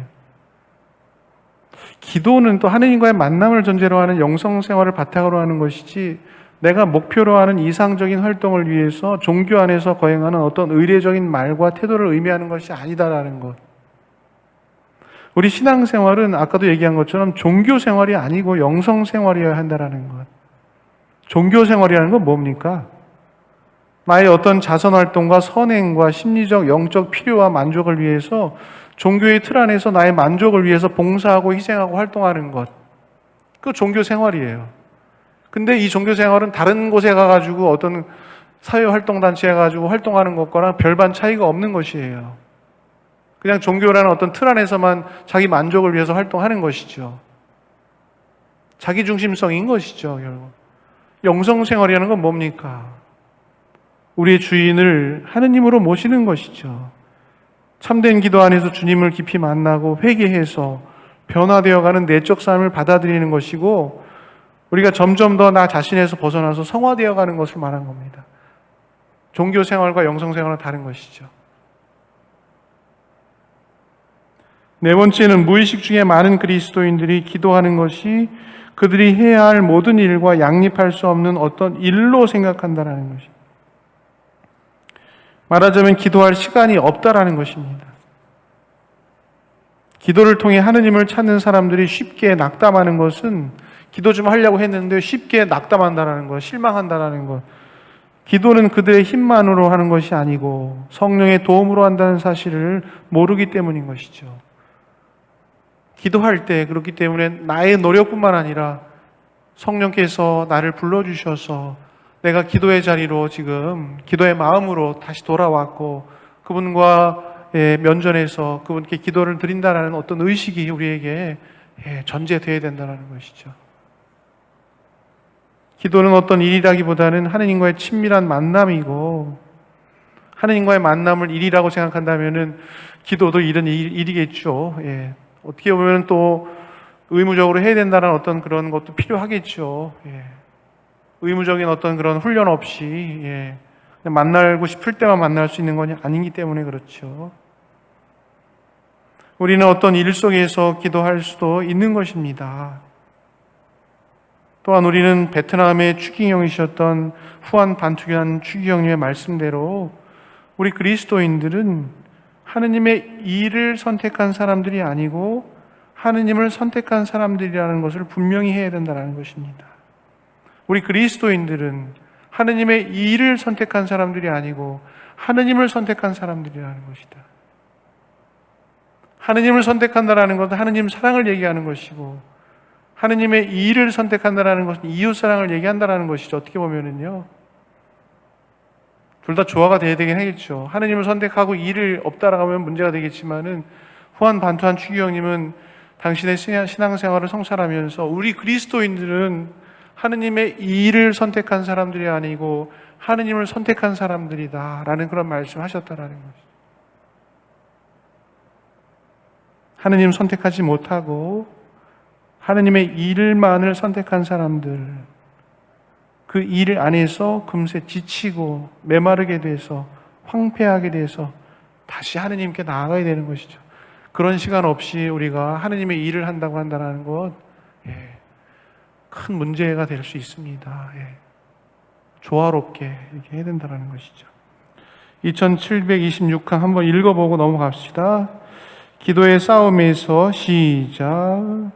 기도는 또 하느님과의 만남을 전제로 하는 영성생활을 바탕으로 하는 것이지 내가 목표로 하는 이상적인 활동을 위해서 종교 안에서 거행하는 어떤 의례적인 말과 태도를 의미하는 것이 아니다라는 것. 우리 신앙생활은 아까도 얘기한 것처럼 종교생활이 아니고 영성생활이어야 한다라는 것. 종교생활이라는 건 뭡니까? 나의 어떤 자선활동과 선행과 심리적, 영적 필요와 만족을 위해서 종교의 틀 안에서 나의 만족을 위해서 봉사하고 희생하고 활동하는 것. 그거 종교생활이에요. 근데 이 종교생활은 다른 곳에 가가지고 어떤 사회활동단체에 가지고 활동하는 것과는 별반 차이가 없는 것이에요. 그냥 종교라는 어떤 틀 안에서만 자기 만족을 위해서 활동하는 것이죠. 자기중심성인 것이죠, 결국. 영성생활이라는 건 뭡니까? 우리의 주인을 하느님으로 모시는 것이죠. 참된 기도 안에서 주님을 깊이 만나고 회개해서 변화되어가는 내적 삶을 받아들이는 것이고 우리가 점점 더 나 자신에서 벗어나서 성화되어가는 것을 말한 겁니다. 종교생활과 영성생활은 다른 것이죠. 네 번째는 무의식 중에 많은 그리스도인들이 기도하는 것이 그들이 해야 할 모든 일과 양립할 수 없는 어떤 일로 생각한다는 것입니다. 말하자면 기도할 시간이 없다라는 것입니다. 기도를 통해 하느님을 찾는 사람들이 쉽게 낙담하는 것은 기도 좀 하려고 했는데 쉽게 낙담한다는 것, 실망한다는 것. 기도는 그들의 힘만으로 하는 것이 아니고 성령의 도움으로 한다는 사실을 모르기 때문인 것이죠. 기도할 때 그렇기 때문에 나의 노력뿐만 아니라 성령께서 나를 불러주셔서 내가 기도의 자리로 지금 기도의 마음으로 다시 돌아왔고 그분과 면전에서 그분께 기도를 드린다는 어떤 의식이 우리에게 전제되어야 된다는 것이죠. 기도는 어떤 일이라기보다는 하느님과의 친밀한 만남이고 하느님과의 만남을 일이라고 생각한다면 기도도 일이겠죠. 예. 어떻게 보면 또 의무적으로 해야 된다는 어떤 그런 것도 필요하겠죠. 예. 의무적인 어떤 그런 훈련 없이 그냥 만나고 싶을 때만 만날 수 있는 건 아니기 때문에 그렇죠. 우리는 어떤 일 속에서 기도할 수도 있는 것입니다. 또한 우리는 베트남의 추기경이셨던 후안 반투견 추기경님의 말씀대로 우리 그리스도인들은 하느님의 일을 선택한 사람들이 아니고 하느님을 선택한 사람들이라는 것을 분명히 해야 된다는 것입니다. 우리 그리스도인들은 하느님의 일을 선택한 사람들이 아니고 하느님을 선택한 사람들이라는 것이다. 하느님을 선택한다라는 것은 하느님 사랑을 얘기하는 것이고, 하느님의 일을 선택한다라는 것은 이웃 사랑을 얘기한다라는 것이죠. 어떻게 보면은요, 둘 다 조화가 돼야 되긴 하겠죠. 하느님을 선택하고 일을 없다라고 하면 문제가 되겠지만은, 후한 반투한 추기경님은 당신의 신앙생활을 성찰하면서 우리 그리스도인들은 하느님의 일을 선택한 사람들이 아니고 하느님을 선택한 사람들이다 라는 그런 말씀을 하셨다라는 것이죠. 하느님 선택하지 못하고 하느님의 일만을 선택한 사람들, 그 일 안에서 금세 지치고 메마르게 돼서 황폐하게 돼서 다시 하느님께 나아가야 되는 것이죠. 그런 시간 없이 우리가 하느님의 일을 한다고 한다는 것, 큰 문제가 될 수 있습니다. 조화롭게 이렇게 해야 된다는 것이죠. 2726강 한번 읽어보고 넘어갑시다. 기도의 싸움에서 시작.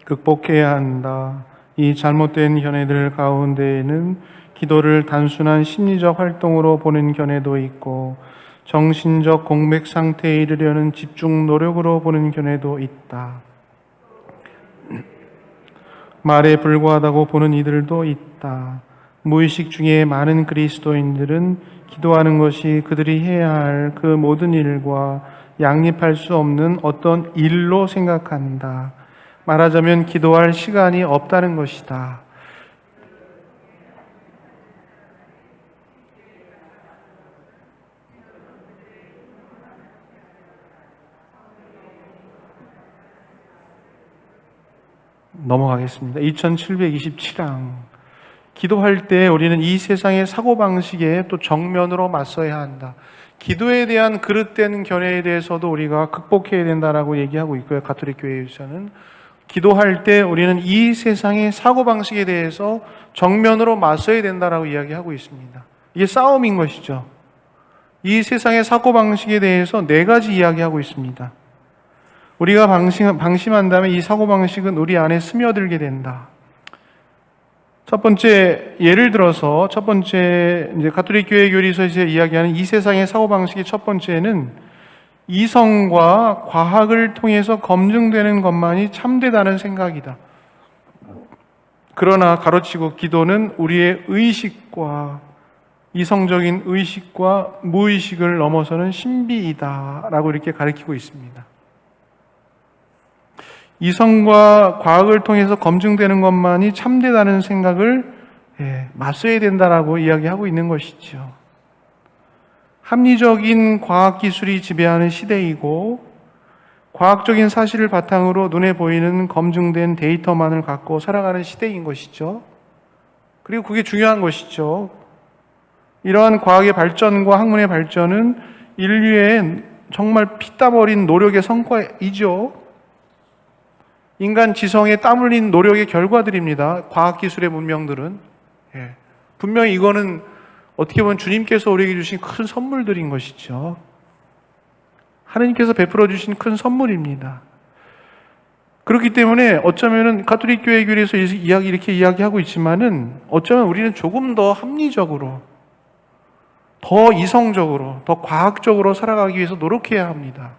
극복해야 한다. 이 잘못된 견해들 가운데에는 기도를 단순한 심리적 활동으로 보는 견해도 있고 정신적 공백 상태에 이르려는 집중 노력으로 보는 견해도 있다. 말에 불과하다고 보는 이들도 있다. 무의식 중에 많은 그리스도인들은 기도하는 것이 그들이 해야 할 그 모든 일과 양립할 수 없는 어떤 일로 생각한다. 말하자면 기도할 시간이 없다는 것이다. 넘어가겠습니다. 2727항. 기도할 때 우리는 이 세상의 사고방식에 또 정면으로 맞서야 한다. 기도에 대한 그릇된 견해에 대해서도 우리가 극복해야 된다라고 얘기하고 있고요. 가톨릭 교회에서는 기도할 때 우리는 이 세상의 사고방식에 대해서 정면으로 맞서야 된다라고 이야기하고 있습니다. 이게 싸움인 것이죠. 이 세상의 사고방식에 대해서 네 가지 이야기하고 있습니다. 우리가 방심한다면 이 사고방식은 우리 안에 스며들게 된다. 첫 번째, 예를 들어서 첫 번째 이제 가톨릭 교회 교리서에서 이야기하는 이 세상의 사고방식의 첫 번째는 이성과 과학을 통해서 검증되는 것만이 참되다는 생각이다. 그러나 가로치고 기도는 우리의 의식과 이성적인 의식과 무의식을 넘어서는 신비이다라고 이렇게 가르치고 있습니다. 이성과 과학을 통해서 검증되는 것만이 참되다는 생각을 맞서야 된다라고 이야기하고 있는 것이죠. 합리적인 과학기술이 지배하는 시대이고 과학적인 사실을 바탕으로 눈에 보이는 검증된 데이터만을 갖고 살아가는 시대인 것이죠. 그리고 그게 중요한 것이죠. 이러한 과학의 발전과 학문의 발전은 인류의 정말 피땀 어린 노력의 성과이죠. 인간 지성에 땀 흘린 노력의 결과들입니다. 과학기술의 문명들은. 분명히 이거는 어떻게 보면 주님께서 우리에게 주신 큰 선물들인 것이죠. 하나님께서 베풀어 주신 큰 선물입니다. 그렇기 때문에 어쩌면은 가톨릭 교회 교리에서 이렇게 이야기하고 있지만은 어쩌면 우리는 조금 더 합리적으로, 더 이성적으로, 더 과학적으로 살아가기 위해서 노력해야 합니다.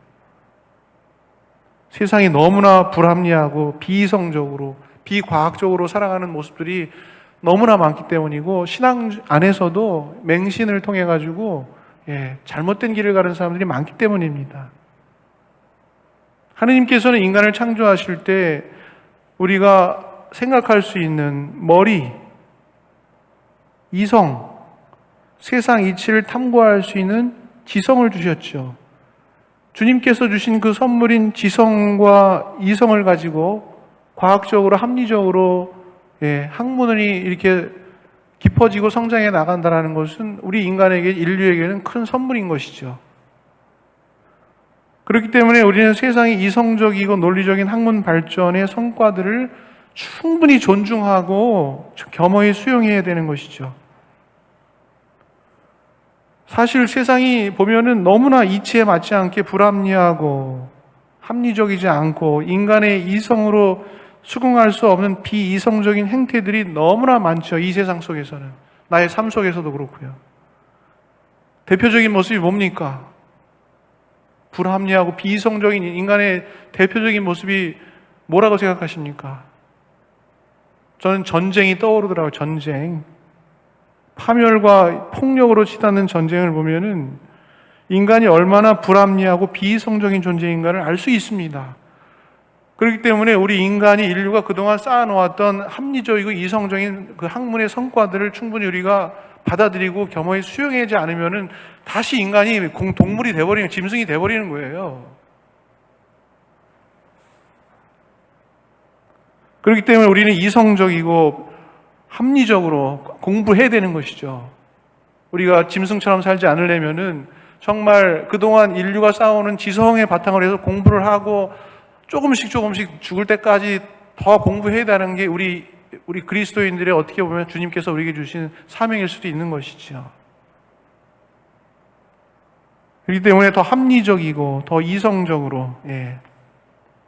세상이 너무나 불합리하고 비이성적으로, 비과학적으로 살아가는 모습들이 너무나 많기 때문이고, 신앙 안에서도 맹신을 통해 가지고 잘못된 길을 가는 사람들이 많기 때문입니다. 하느님께서는 인간을 창조하실 때 우리가 생각할 수 있는 머리, 이성, 세상 이치를 탐구할 수 있는 지성을 주셨죠. 주님께서 주신 그 선물인 지성과 이성을 가지고 과학적으로, 합리적으로 학문이 이렇게 깊어지고 성장해 나간다는 것은 우리 인간에게, 인류에게는 큰 선물인 것이죠. 그렇기 때문에 우리는 세상의 이성적이고 논리적인 학문 발전의 성과들을 충분히 존중하고 겸허히 수용해야 되는 것이죠. 사실 세상이 보면은 너무나 이치에 맞지 않게 불합리하고 합리적이지 않고 인간의 이성으로 수긍할 수 없는 비이성적인 행태들이 너무나 많죠. 이 세상 속에서는. 나의 삶 속에서도 그렇고요. 대표적인 모습이 뭡니까? 불합리하고 비이성적인 인간의 대표적인 모습이 뭐라고 생각하십니까? 저는 전쟁이 떠오르더라고요. 전쟁. 파멸과 폭력으로 치닫는 전쟁을 보면은 인간이 얼마나 불합리하고 비이성적인 존재인가를 알 수 있습니다. 그렇기 때문에 우리 인간이 인류가 그동안 쌓아놓았던 합리적이고 이성적인 그 학문의 성과들을 충분히 우리가 받아들이고 겸허히 수용하지 않으면은 다시 인간이 동물이 돼버리는, 짐승이 돼버리는 거예요. 그렇기 때문에 우리는 이성적이고 합리적으로 공부해야 되는 것이죠. 우리가 짐승처럼 살지 않으려면은 정말 그동안 인류가 쌓아오는 지성의 바탕을 해서 공부를 하고 조금씩 죽을 때까지 더 공부해야 되는 게 우리 그리스도인들의 어떻게 보면 주님께서 우리에게 주신 사명일 수도 있는 것이죠. 그렇기 때문에 더 합리적이고 더 이성적으로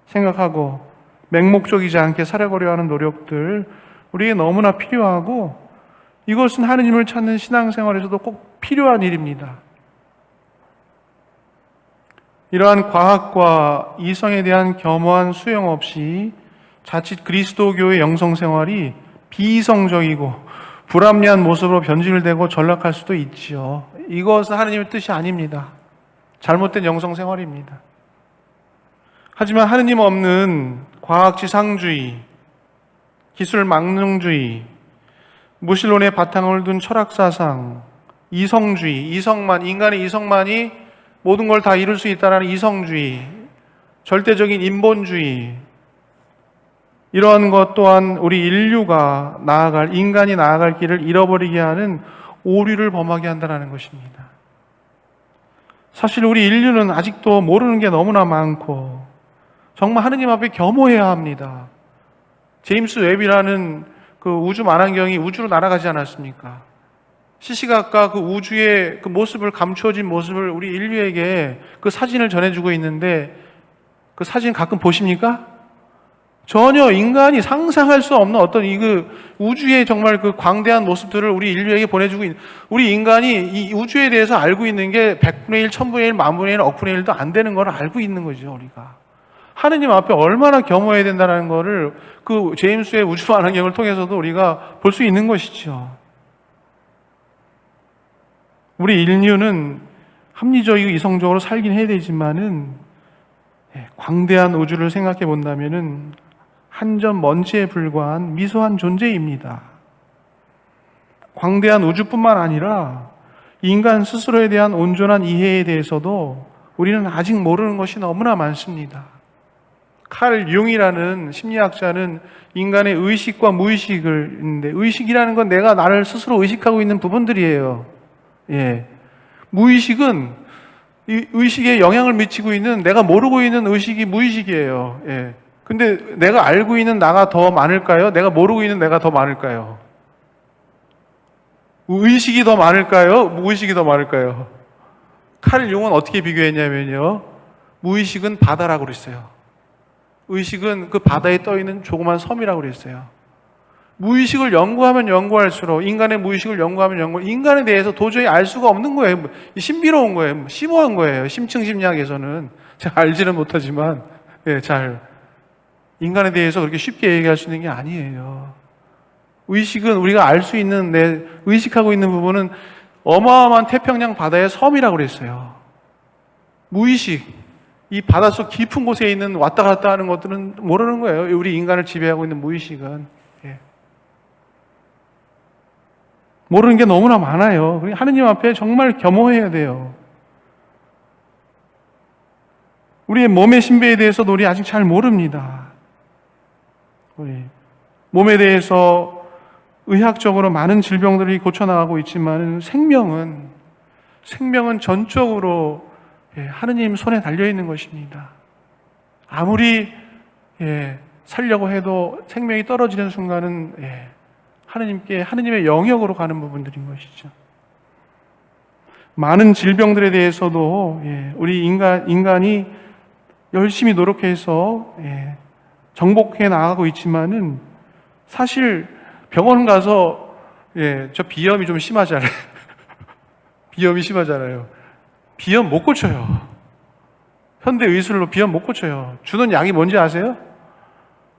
생각하고 맹목적이지 않게 살아가려 하는 노력들 우리에게 너무나 필요하고 이것은 하느님을 찾는 신앙생활에서도 꼭 필요한 일입니다. 이러한 과학과 이성에 대한 겸허한 수용 없이 자칫 그리스도교의 영성생활이 비이성적이고 불합리한 모습으로 변질되고 전락할 수도 있지요. 이것은 하느님의 뜻이 아닙니다. 잘못된 영성생활입니다. 하지만 하느님 없는 과학지상주의, 기술망능주의, 무신론의 바탕을 둔 철학사상, 이성주의, 인간의 이성만이 모든 걸 다 이룰 수 있다는 이성주의, 절대적인 인본주의, 이러한 것 또한 우리 인간이 나아갈 길을 잃어버리게 하는 오류를 범하게 한다는 것입니다. 사실 우리 인류는 아직도 모르는 게 너무나 많고 정말 하느님 앞에 겸허해야 합니다. 제임스 웹이라는 그 우주 만환경이 우주로 날아가지 않았습니까? 시시각각 그 우주의 그 모습을, 감추어진 모습을 우리 인류에게 그 사진을 전해주고 있는데 그 사진 가끔 보십니까? 전혀 인간이 상상할 수 없는 어떤 우주의 정말 그 광대한 모습들을 우리 인류에게 보내주고 있는, 우리 인간이 이 우주에 대해서 알고 있는 게 100분의 1, 1000분의 1, 만분의 1, 억분의 1도 안 되는 걸 알고 있는 거죠, 우리가. 하느님 앞에 얼마나 겸허해야 된다는 것을 그 제임스의 우주 만환경을 통해서도 우리가 볼 수 있는 것이죠. 우리 인류는 합리적이고 이성적으로 살긴 해야 되지만은 광대한 우주를 생각해 본다면은 한 점 먼지에 불과한 미소한 존재입니다. 광대한 우주뿐만 아니라 인간 스스로에 대한 온전한 이해에 대해서도 우리는 아직 모르는 것이 너무나 많습니다. 칼 융이라는 심리학자는 인간의 의식과 무의식을 있는데, 의식이라는 건 내가 나를 스스로 의식하고 있는 부분들이에요. 무의식은 이 의식에 영향을 미치고 있는, 내가 모르고 있는 의식이 무의식이에요. 근데 내가 알고 있는 나가 더 많을까요? 내가 모르고 있는 내가 더 많을까요? 의식이 더 많을까요? 무의식이 더 많을까요? 칼 융은 어떻게 비교했냐면요, 무의식은 바다라고 그랬어요. 의식은 그 바다에 떠 있는 조그만 섬이라고 그랬어요. 무의식을 연구하면 연구할수록, 인간의 무의식을 연구하면 인간에 대해서 도저히 알 수가 없는 거예요. 신비로운 거예요. 심오한 거예요. 심층심리학에서는. 제가 알지는 못하지만 인간에 대해서 그렇게 쉽게 얘기할 수 있는 게 아니에요. 의식은 우리가 알 수 있는, 의식하고 있는 부분은 어마어마한 태평양 바다의 섬이라고 그랬어요. 무의식, 이 바닷속 깊은 곳에 있는 왔다 갔다 하는 것들은 모르는 거예요. 우리 인간을 지배하고 있는 무의식은. 모르는 게 너무나 많아요. 하느님 앞에 정말 겸허해야 돼요. 우리의 몸의 신비에 대해서도 우리 아직 잘 모릅니다. 우리 몸에 대해서 의학적으로 많은 질병들이 고쳐나가고 있지만 생명은 전적으로 하느님 손에 달려있는 것입니다. 아무리 살려고 해도 생명이 떨어지는 순간은 하느님의 영역으로 가는 부분들인 것이죠. 많은 질병들에 대해서도 우리 인간이 열심히 노력해서 정복해 나가고 있지만은 사실 병원 가서 저 비염이 좀 심하잖아요. 비염이 심하잖아요. 비염 못 고쳐요. 현대 의술로 비염 못 고쳐요. 주는 약이 뭔지 아세요?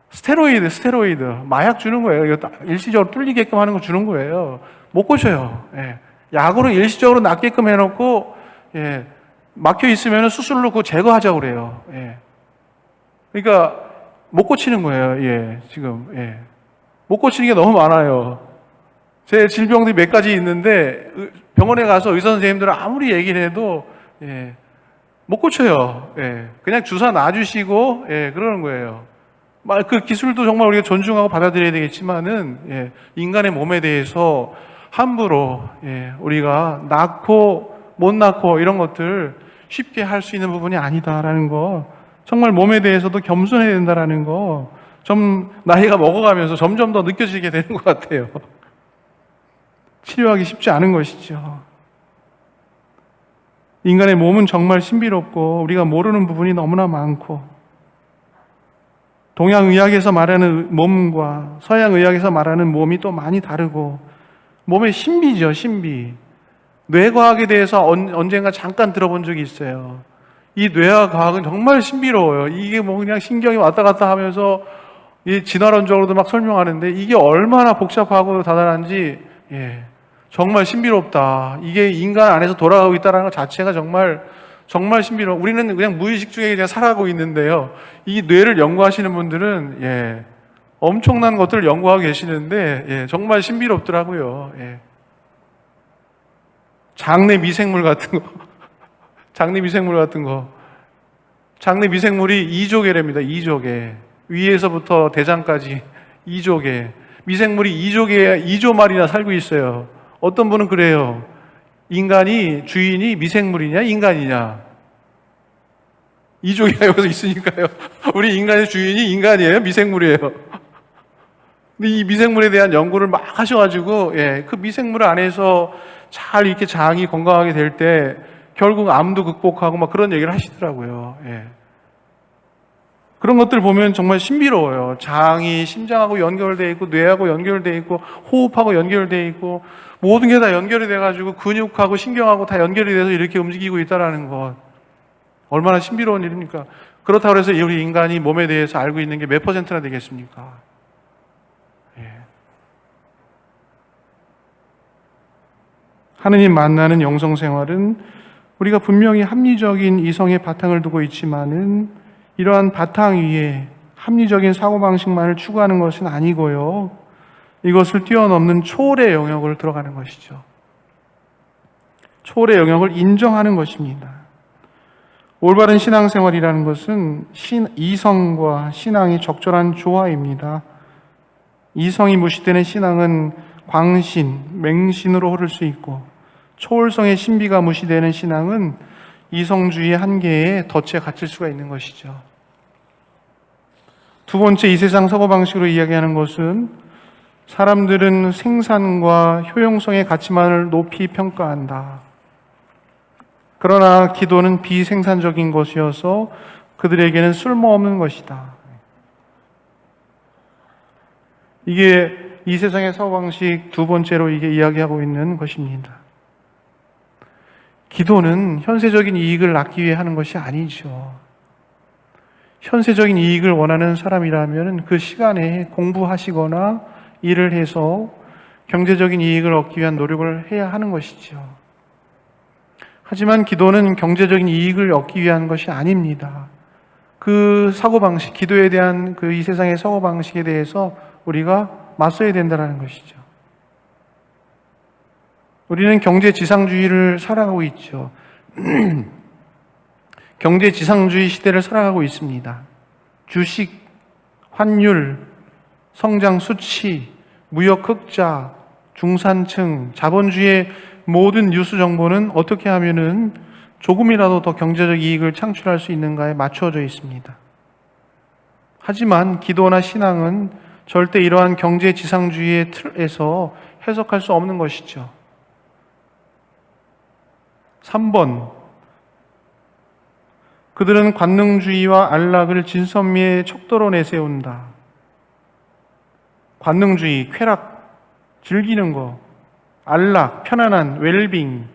스테로이드. 마약 주는 거예요. 이거 일시적으로 뚫리게끔 하는 거 주는 거예요. 못 고쳐요. 약으로 일시적으로 낫게끔 해놓고, 막혀 있으면 수술로 그거 제거하자고 그래요. 그러니까, 못 고치는 거예요. 지금. 못 고치는 게 너무 많아요. 제 질병들이 몇 가지 있는데, 병원에 가서 의사 선생님들은 아무리 얘기를 해도, 못 고쳐요. 그냥 주사 놔주시고, 그러는 거예요. 그 기술도 정말 우리가 존중하고 받아들여야 되겠지만은, 인간의 몸에 대해서 함부로, 우리가 낳고, 못 낳고, 이런 것들 쉽게 할 수 있는 부분이 아니다라는 거, 정말 몸에 대해서도 겸손해야 된다라는 거, 좀 나이가 먹어가면서 점점 더 느껴지게 되는 것 같아요. 치료하기 쉽지 않은 것이죠. 인간의 몸은 정말 신비롭고 우리가 모르는 부분이 너무나 많고 동양의학에서 말하는 몸과 서양의학에서 말하는 몸이 또 많이 다르고 몸의 신비죠, 신비. 뇌과학에 대해서 언젠가 잠깐 들어본 적이 있어요. 이 뇌와 과학은 정말 신비로워요. 이게 뭐 그냥 신경이 왔다 갔다 하면서 이 진화론적으로도 막 설명하는데 이게 얼마나 복잡하고 다단한지 정말 신비롭다. 이게 인간 안에서 돌아가고 있다는 것 자체가 정말 신비로워. 우리는 그냥 무의식 중에 그냥 살아가고 있는데요. 이 뇌를 연구하시는 분들은 엄청난 것들을 연구하고 계시는데 정말 신비롭더라고요. 장내 미생물 같은 거, 장내 미생물이 2조개랍니다. 2조개. 위에서부터 대장까지 2조개. 미생물이 2조 마리나 살고 있어요. 어떤 분은 그래요. 인간이 주인이 미생물이냐 인간이냐. 2조개가 여기서 있으니까요. 우리 인간의 주인이 인간이에요, 미생물이에요. 근데 이 미생물에 대한 연구를 막 하셔가지고 그 미생물 안에서 잘 이렇게 장이 건강하게 될 때 결국 암도 극복하고 막 그런 얘기를 하시더라고요. 그런 것들 보면 정말 신비로워요. 장이 심장하고 연결되어 있고 뇌하고 연결되어 있고 호흡하고 연결되어 있고 모든 게 다 연결이 돼가지고 근육하고 신경하고 다 연결이 돼서 이렇게 움직이고 있다는 것. 얼마나 신비로운 일입니까? 그렇다고 해서 우리 인간이 몸에 대해서 알고 있는 게 몇 %나 되겠습니까? 하느님 만나는 영성생활은 우리가 분명히 합리적인 이성의 바탕을 두고 있지만은 이러한 바탕 위에 합리적인 사고방식만을 추구하는 것은 아니고요. 이것을 뛰어넘는 초월의 영역을 들어가는 것이죠. 초월의 영역을 인정하는 것입니다. 올바른 신앙생활이라는 것은 이성과 신앙이 적절한 조화입니다. 이성이 무시되는 신앙은 광신, 맹신으로 흐를 수 있고 초월성의 신비가 무시되는 신앙은 이성주의 한계에 덫에 갇힐 수가 있는 것이죠. 두 번째, 이 세상 사고방식으로 이야기하는 것은 사람들은 생산과 효용성의 가치만을 높이 평가한다. 그러나 기도는 비생산적인 것이어서 그들에게는 쓸모없는 것이다. 이게 이 세상의 사고방식 두 번째로 이게 이야기하고 있는 것입니다. 기도는 현세적인 이익을 낳기 위해 하는 것이 아니죠. 현세적인 이익을 원하는 사람이라면 그 시간에 공부하시거나 일을 해서 경제적인 이익을 얻기 위한 노력을 해야 하는 것이죠. 하지만 기도는 경제적인 이익을 얻기 위한 것이 아닙니다. 그 사고방식, 기도에 대한 이 세상의 사고방식에 대해서 우리가 맞서야 된다는 것이죠. 우리는 경제지상주의를 살아가고 있죠. 경제지상주의 시대를 살아가고 있습니다. 주식, 환율, 성장 수치, 무역 흑자, 중산층, 자본주의의 모든 뉴스 정보는 어떻게 하면은 조금이라도 더 경제적 이익을 창출할 수 있는가에 맞춰져 있습니다. 하지만 기도나 신앙은 절대 이러한 경제지상주의의 틀에서 해석할 수 없는 것이죠. 3번, 그들은 관능주의와 안락을 진선미의 척도로 내세운다. 관능주의, 쾌락, 즐기는 거, 안락, 편안한, 웰빙,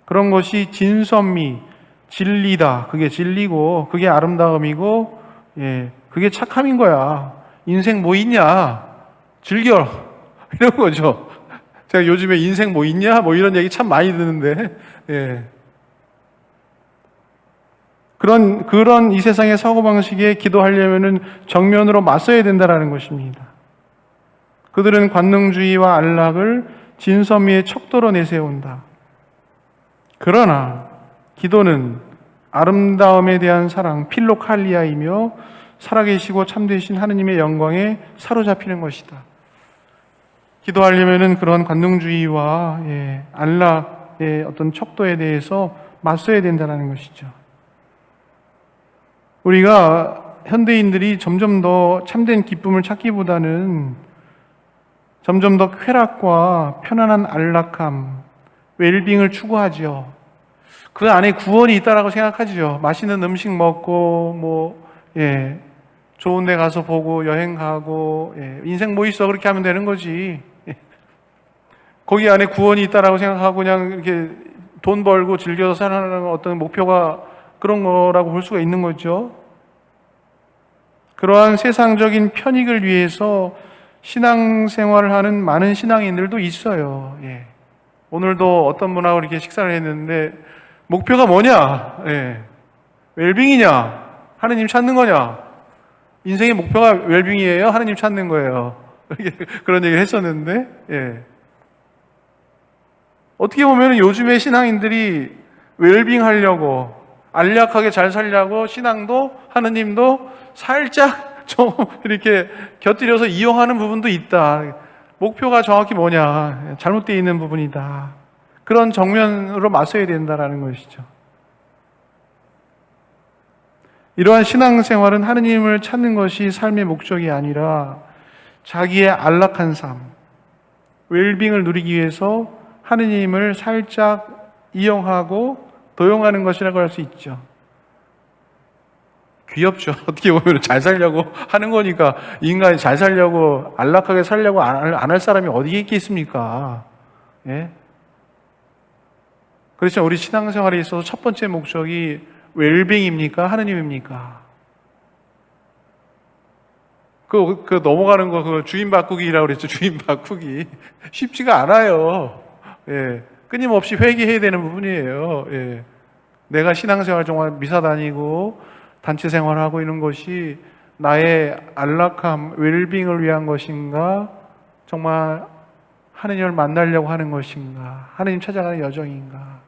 그런 것이 진선미, 진리다. 그게 진리고, 그게 아름다움이고, 그게 착함인 거야. 인생 뭐 있냐? 즐겨. 이런 거죠. 제가 요즘에 인생 뭐 있냐? 뭐 이런 얘기 참 많이 듣는데, 그런 이 세상의 사고방식에 기도하려면은 정면으로 맞서야 된다라는 것입니다. 그들은 관능주의와 안락을 진선미의 척도로 내세운다. 그러나 기도는 아름다움에 대한 사랑, 필로칼리아이며 살아계시고 참되신 하느님의 영광에 사로잡히는 것이다. 기도하려면은 그런 관능주의와 안락의 어떤 척도에 대해서 맞서야 된다는 것이죠. 우리가 현대인들이 점점 더 참된 기쁨을 찾기보다는 점점 더 쾌락과 편안한 안락함, 웰빙을 추구하죠. 그 안에 구원이 있다라고 생각하죠. 맛있는 음식 먹고 좋은 데 가서 보고 여행 가고 인생 뭐 있어 그렇게 하면 되는 거지. 거기 안에 구원이 있다라고 생각하고 그냥 이렇게 돈 벌고 즐겨서 살아가는 어떤 목표가 그런 거라고 볼 수가 있는 거죠. 그러한 세상적인 편익을 위해서 신앙생활을 하는 많은 신앙인들도 있어요. 오늘도 어떤 분하고 이렇게 식사를 했는데 목표가 뭐냐? 웰빙이냐? 하느님 찾는 거냐? 인생의 목표가 웰빙이에요? 하느님 찾는 거예요. 그런 얘기를 했었는데 어떻게 보면 요즘의 신앙인들이 웰빙 하려고 안락하게 잘 살려고 신앙도 하느님도 살짝 좀 이렇게 곁들여서 이용하는 부분도 있다. 목표가 정확히 뭐냐? 잘못되어 있는 부분이다. 그런 정면으로 맞서야 된다는 것이죠. 이러한 신앙생활은 하느님을 찾는 것이 삶의 목적이 아니라 자기의 안락한 삶, 웰빙을 누리기 위해서 하느님을 살짝 이용하고 도용하는 것이라고 할 수 있죠. 귀엽죠. 어떻게 보면 잘 살려고 하는 거니까 인간이 잘 살려고 안락하게 살려고 안 할 사람이 어디에 있겠습니까? 그렇죠. 우리 신앙생활에 있어서 첫 번째 목적이 웰빙입니까? 하느님입니까? 그 넘어가는 거, 그 주인 바꾸기라고 그랬죠. 주인 바꾸기. 쉽지가 않아요. 끊임없이 회개해야 되는 부분이에요. 내가 신앙생활 정말 미사 다니고 단체 생활하고 이런 것이 나의 안락함, 웰빙을 위한 것인가? 정말 하느님을 만나려고 하는 것인가? 하느님 찾아가는 여정인가?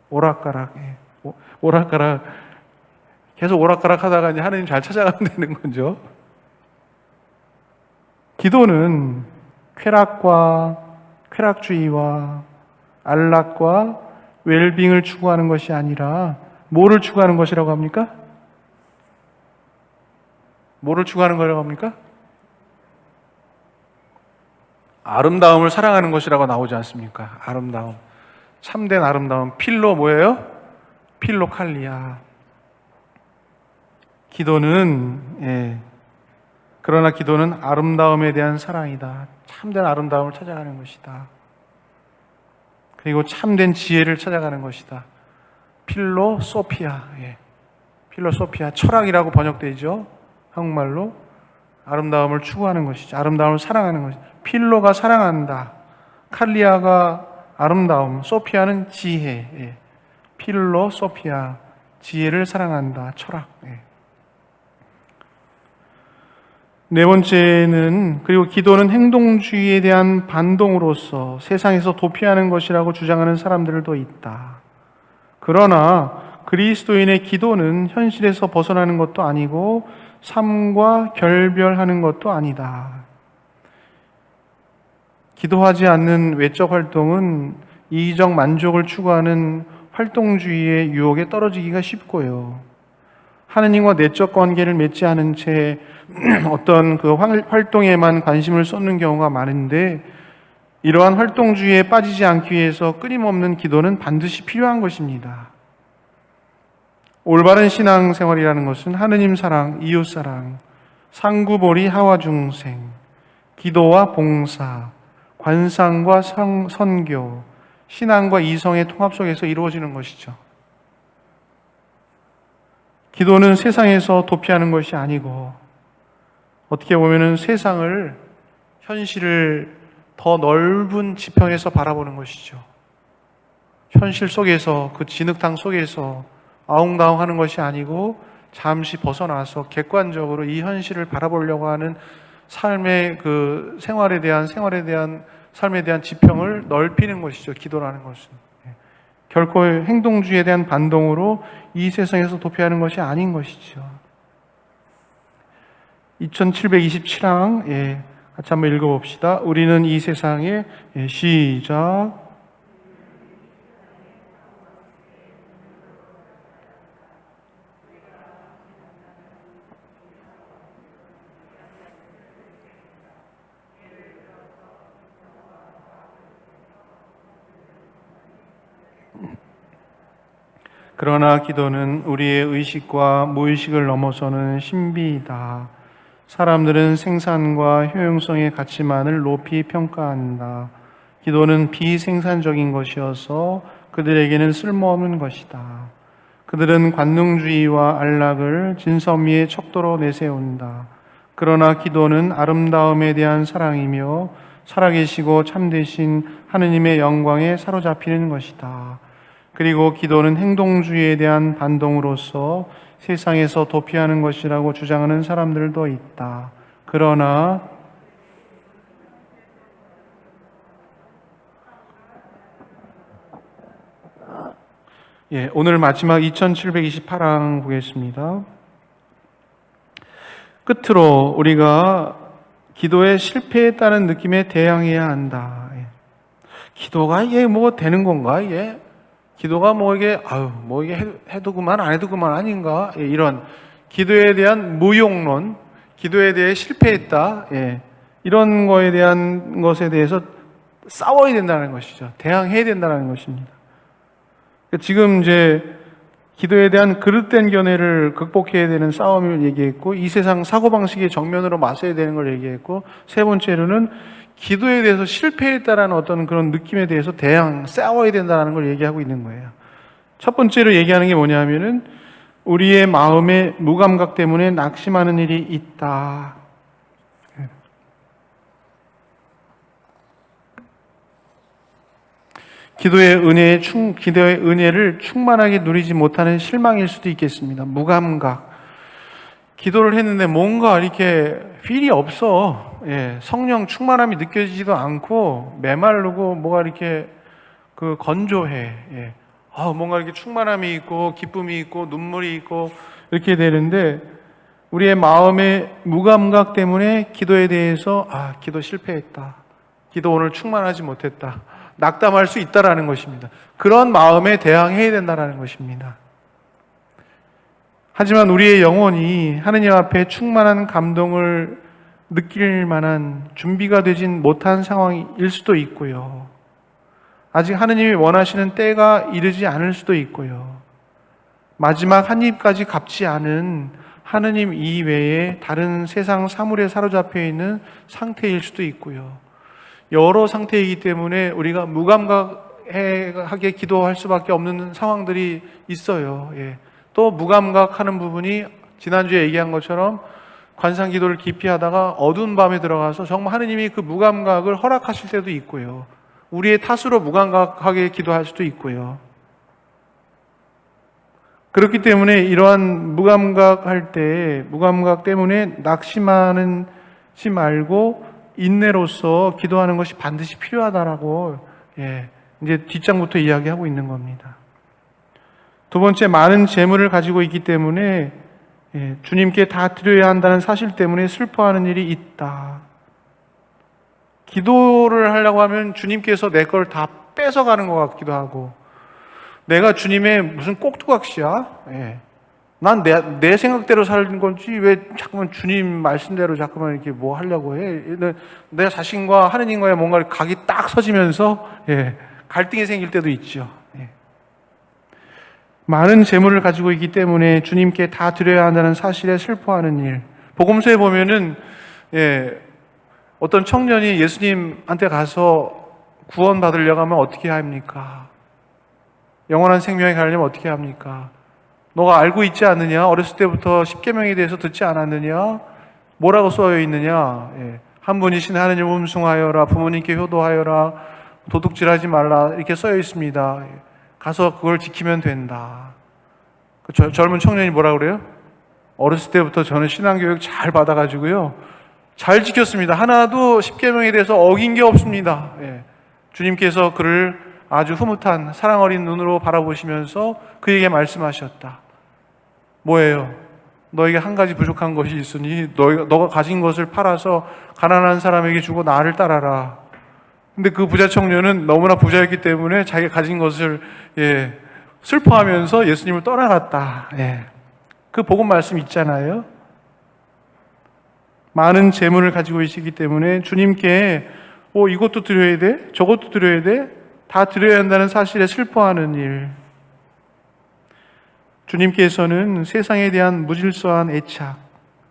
오락가락, 오락가락. 계속 오락가락 하다가 이제 하느님 잘 찾아가면 되는 거죠. 기도는 쾌락주의와 안락과 웰빙을 추구하는 것이 아니라 뭐를 추구하는 것이라고 합니까? 뭐를 추구하는 거라고 합니까? 아름다움을 사랑하는 것이라고 나오지 않습니까? 아름다움. 참된 아름다움. 필로 뭐예요? 필로칼리아. 그러나 기도는 아름다움에 대한 사랑이다. 참된 아름다움을 찾아가는 것이다. 그리고 참된 지혜를 찾아가는 것이다. 필로소피아. 필로소피아. 철학이라고 번역되죠. 한국말로. 아름다움을 추구하는 것이죠. 아름다움을 사랑하는 것이죠. 필로가 사랑한다. 칼리아가 아름다움. 소피아는 지혜. 필로소피아. 지혜를 사랑한다. 철학. 네 번째는, 그리고 기도는 행동주의에 대한 반동으로서 세상에서 도피하는 것이라고 주장하는 사람들도 있다. 그러나 그리스도인의 기도는 현실에서 벗어나는 것도 아니고 삶과 결별하는 것도 아니다. 기도하지 않는 외적 활동은 이기적 만족을 추구하는 활동주의의 유혹에 떨어지기가 쉽고요. 하느님과 내적 관계를 맺지 않은 채 어떤 그 활동에만 관심을 쏟는 경우가 많은데, 이러한 활동주의에 빠지지 않기 위해서 끊임없는 기도는 반드시 필요한 것입니다. 올바른 신앙생활이라는 것은 하느님 사랑, 이웃 사랑, 상구보리 하와중생, 기도와 봉사, 관상과 선교, 신앙과 이성의 통합 속에서 이루어지는 것이죠. 기도는 세상에서 도피하는 것이 아니고 어떻게 보면 세상을, 현실을 더 넓은 지평에서 바라보는 것이죠. 현실 속에서, 그 진흙탕 속에서 아웅다웅하는 것이 아니고 잠시 벗어나서 객관적으로 이 현실을 바라보려고 하는 삶의 그 생활에 대한 삶에 대한 지평을 넓히는 것이죠. 기도라는 것은. 결코 행동주의에 대한 반동으로 이 세상에서 도피하는 것이 아닌 것이죠. 2727항 같이 한번 읽어봅시다. 우리는 이 세상에 시작. 그러나 기도는 우리의 의식과 무의식을 넘어서는 신비이다. 사람들은 생산과 효용성의 가치만을 높이 평가한다. 기도는 비생산적인 것이어서 그들에게는 쓸모없는 것이다. 그들은 관능주의와 안락을 진섭미의 척도로 내세운다. 그러나 기도는 아름다움에 대한 사랑이며 살아계시고 참되신 하느님의 영광에 사로잡히는 것이다. 그리고 기도는 행동주의에 대한 반동으로서 세상에서 도피하는 것이라고 주장하는 사람들도 있다. 그러나 오늘 마지막 2728항 보겠습니다. 끝으로 우리가 기도의 실패했다는 느낌에 대항해야 한다. 기도가 이게 뭐 되는 건가? 이게 기도가 뭐 이게 해도 그만 안 해도 그만 아닌가? 이런 기도에 대한 무용론, 기도에 대해 실패했다. 이런 거에 대한 것에 대해서 싸워야 된다는 것이죠. 대항해야 된다는 것입니다. 지금 이제 기도에 대한 그릇된 견해를 극복해야 되는 싸움을 얘기했고, 이 세상 사고방식의 정면으로 맞서야 되는 걸 얘기했고, 세 번째로는 기도에 대해서 실패했다라는 어떤 그런 느낌에 대해서 싸워야 된다는 걸 얘기하고 있는 거예요. 첫 번째로 얘기하는 게 뭐냐면은 우리의 마음의 무감각 때문에 낙심하는 일이 있다. 기도의 은혜를 충만하게 누리지 못하는 실망일 수도 있겠습니다. 무감각. 기도를 했는데 뭔가 이렇게 필이 없어. 성령 충만함이 느껴지지도 않고 메마르고 뭐가 이렇게 건조해. 뭔가 이렇게 충만함이 있고 기쁨이 있고 눈물이 있고 이렇게 되는데 우리의 마음의 무감각 때문에 기도에 대해서 기도 실패했다. 기도 오늘 충만하지 못했다. 낙담할 수 있다라는 것입니다. 그런 마음에 대항해야 된다는 것입니다. 하지만 우리의 영혼이 하느님 앞에 충만한 감동을 느낄 만한 준비가 되진 못한 상황일 수도 있고요. 아직 하느님이 원하시는 때가 이르지 않을 수도 있고요. 마지막 한 입까지 갚지 않은 하느님 이외에 다른 세상 사물에 사로잡혀 있는 상태일 수도 있고요. 여러 상태이기 때문에 우리가 무감각하게 기도할 수밖에 없는 상황들이 있어요. 또 무감각하는 부분이 지난주에 얘기한 것처럼 관상기도를 깊이 하다가 어두운 밤에 들어가서 정말 하느님이 그 무감각을 허락하실 때도 있고요. 우리의 탓으로 무감각하게 기도할 수도 있고요. 그렇기 때문에 이러한 무감각 때문에 낙심하지 말고 인내로서 기도하는 것이 반드시 필요하다라고 이제 뒷장부터 이야기하고 있는 겁니다. 두 번째, 많은 재물을 가지고 있기 때문에 주님께 다 드려야 한다는 사실 때문에 슬퍼하는 일이 있다. 기도를 하려고 하면 주님께서 내 걸 다 뺏어가는 것 같기도 하고, 내가 주님의 무슨 꼭두각시야? 난 내 생각대로 살는 건지 왜 자꾸만 주님 말씀대로 자꾸만 이렇게 뭐 하려고 해? 내 자신과 하느님과의 뭔가 각이 딱 서지면서 갈등이 생길 때도 있죠. 많은 재물을 가지고 있기 때문에 주님께 다 드려야 한다는 사실에 슬퍼하는 일. 복음서에 보면은 어떤 청년이 예수님한테 가서 구원 받으려고 하면 어떻게 합니까? 영원한 생명에 가려면 어떻게 합니까? 너가 알고 있지 않느냐? 어렸을 때부터 십계명에 대해서 듣지 않았느냐? 뭐라고 써여 있느냐? 한 분이신 하느님 음숭하여라, 부모님께 효도하여라, 도둑질하지 말라 이렇게 써여 있습니다. 가서 그걸 지키면 된다. 젊은 청년이 뭐라 그래요? 어렸을 때부터 저는 신앙교육 잘 받아가지고요, 잘 지켰습니다. 하나도 십계명에 대해서 어긴 게 없습니다. 주님께서 그를 아주 흐뭇한 사랑 어린 눈으로 바라보시면서 그에게 말씀하셨다. 뭐예요? 너에게 한 가지 부족한 것이 있으니 너가 가진 것을 팔아서 가난한 사람에게 주고 나를 따라라. 근데 그 부자 청년은 너무나 부자였기 때문에 자기가 가진 것을 슬퍼하면서 예수님을 떠나갔다. 그 복음 말씀 있잖아요. 많은 재물을 가지고 계시기 때문에 주님께 이것도 드려야 돼? 저것도 드려야 돼? 다 드려야 한다는 사실에 슬퍼하는 일. 주님께서는 세상에 대한 무질서한 애착,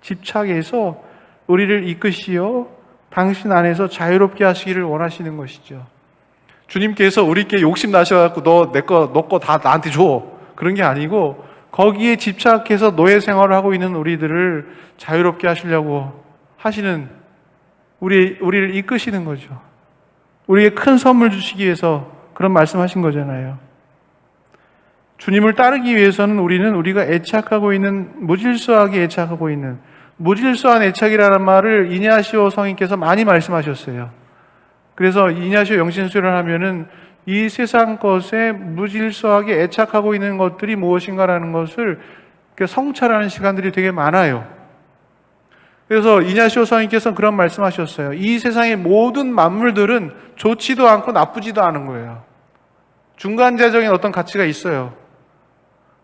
집착에서 우리를 이끄시어 당신 안에서 자유롭게 하시기를 원하시는 것이죠. 주님께서 우리께 욕심 나셔갖고 너 거 다 나한테 줘. 그런 게 아니고 거기에 집착해서 노예 생활을 하고 있는 우리들을 자유롭게 하시려고 하시는, 우리를 이끄시는 거죠. 우리에게 큰 선물 주시기 위해서 그런 말씀하신 거잖아요. 주님을 따르기 위해서는 우리가 애착하고 있는, 무질서하게 애착하고 있는, 무질서한 애착이라는 말을 이냐시오 성인께서 많이 말씀하셨어요. 그래서 이냐시오 영신수를 하면은 이 세상 것에 무질서하게 애착하고 있는 것들이 무엇인가라는 것을 성찰하는 시간들이 되게 많아요. 그래서 이냐시오 성인께서는 그런 말씀하셨어요. 이 세상의 모든 만물들은 좋지도 않고 나쁘지도 않은 거예요. 중간자적인 어떤 가치가 있어요.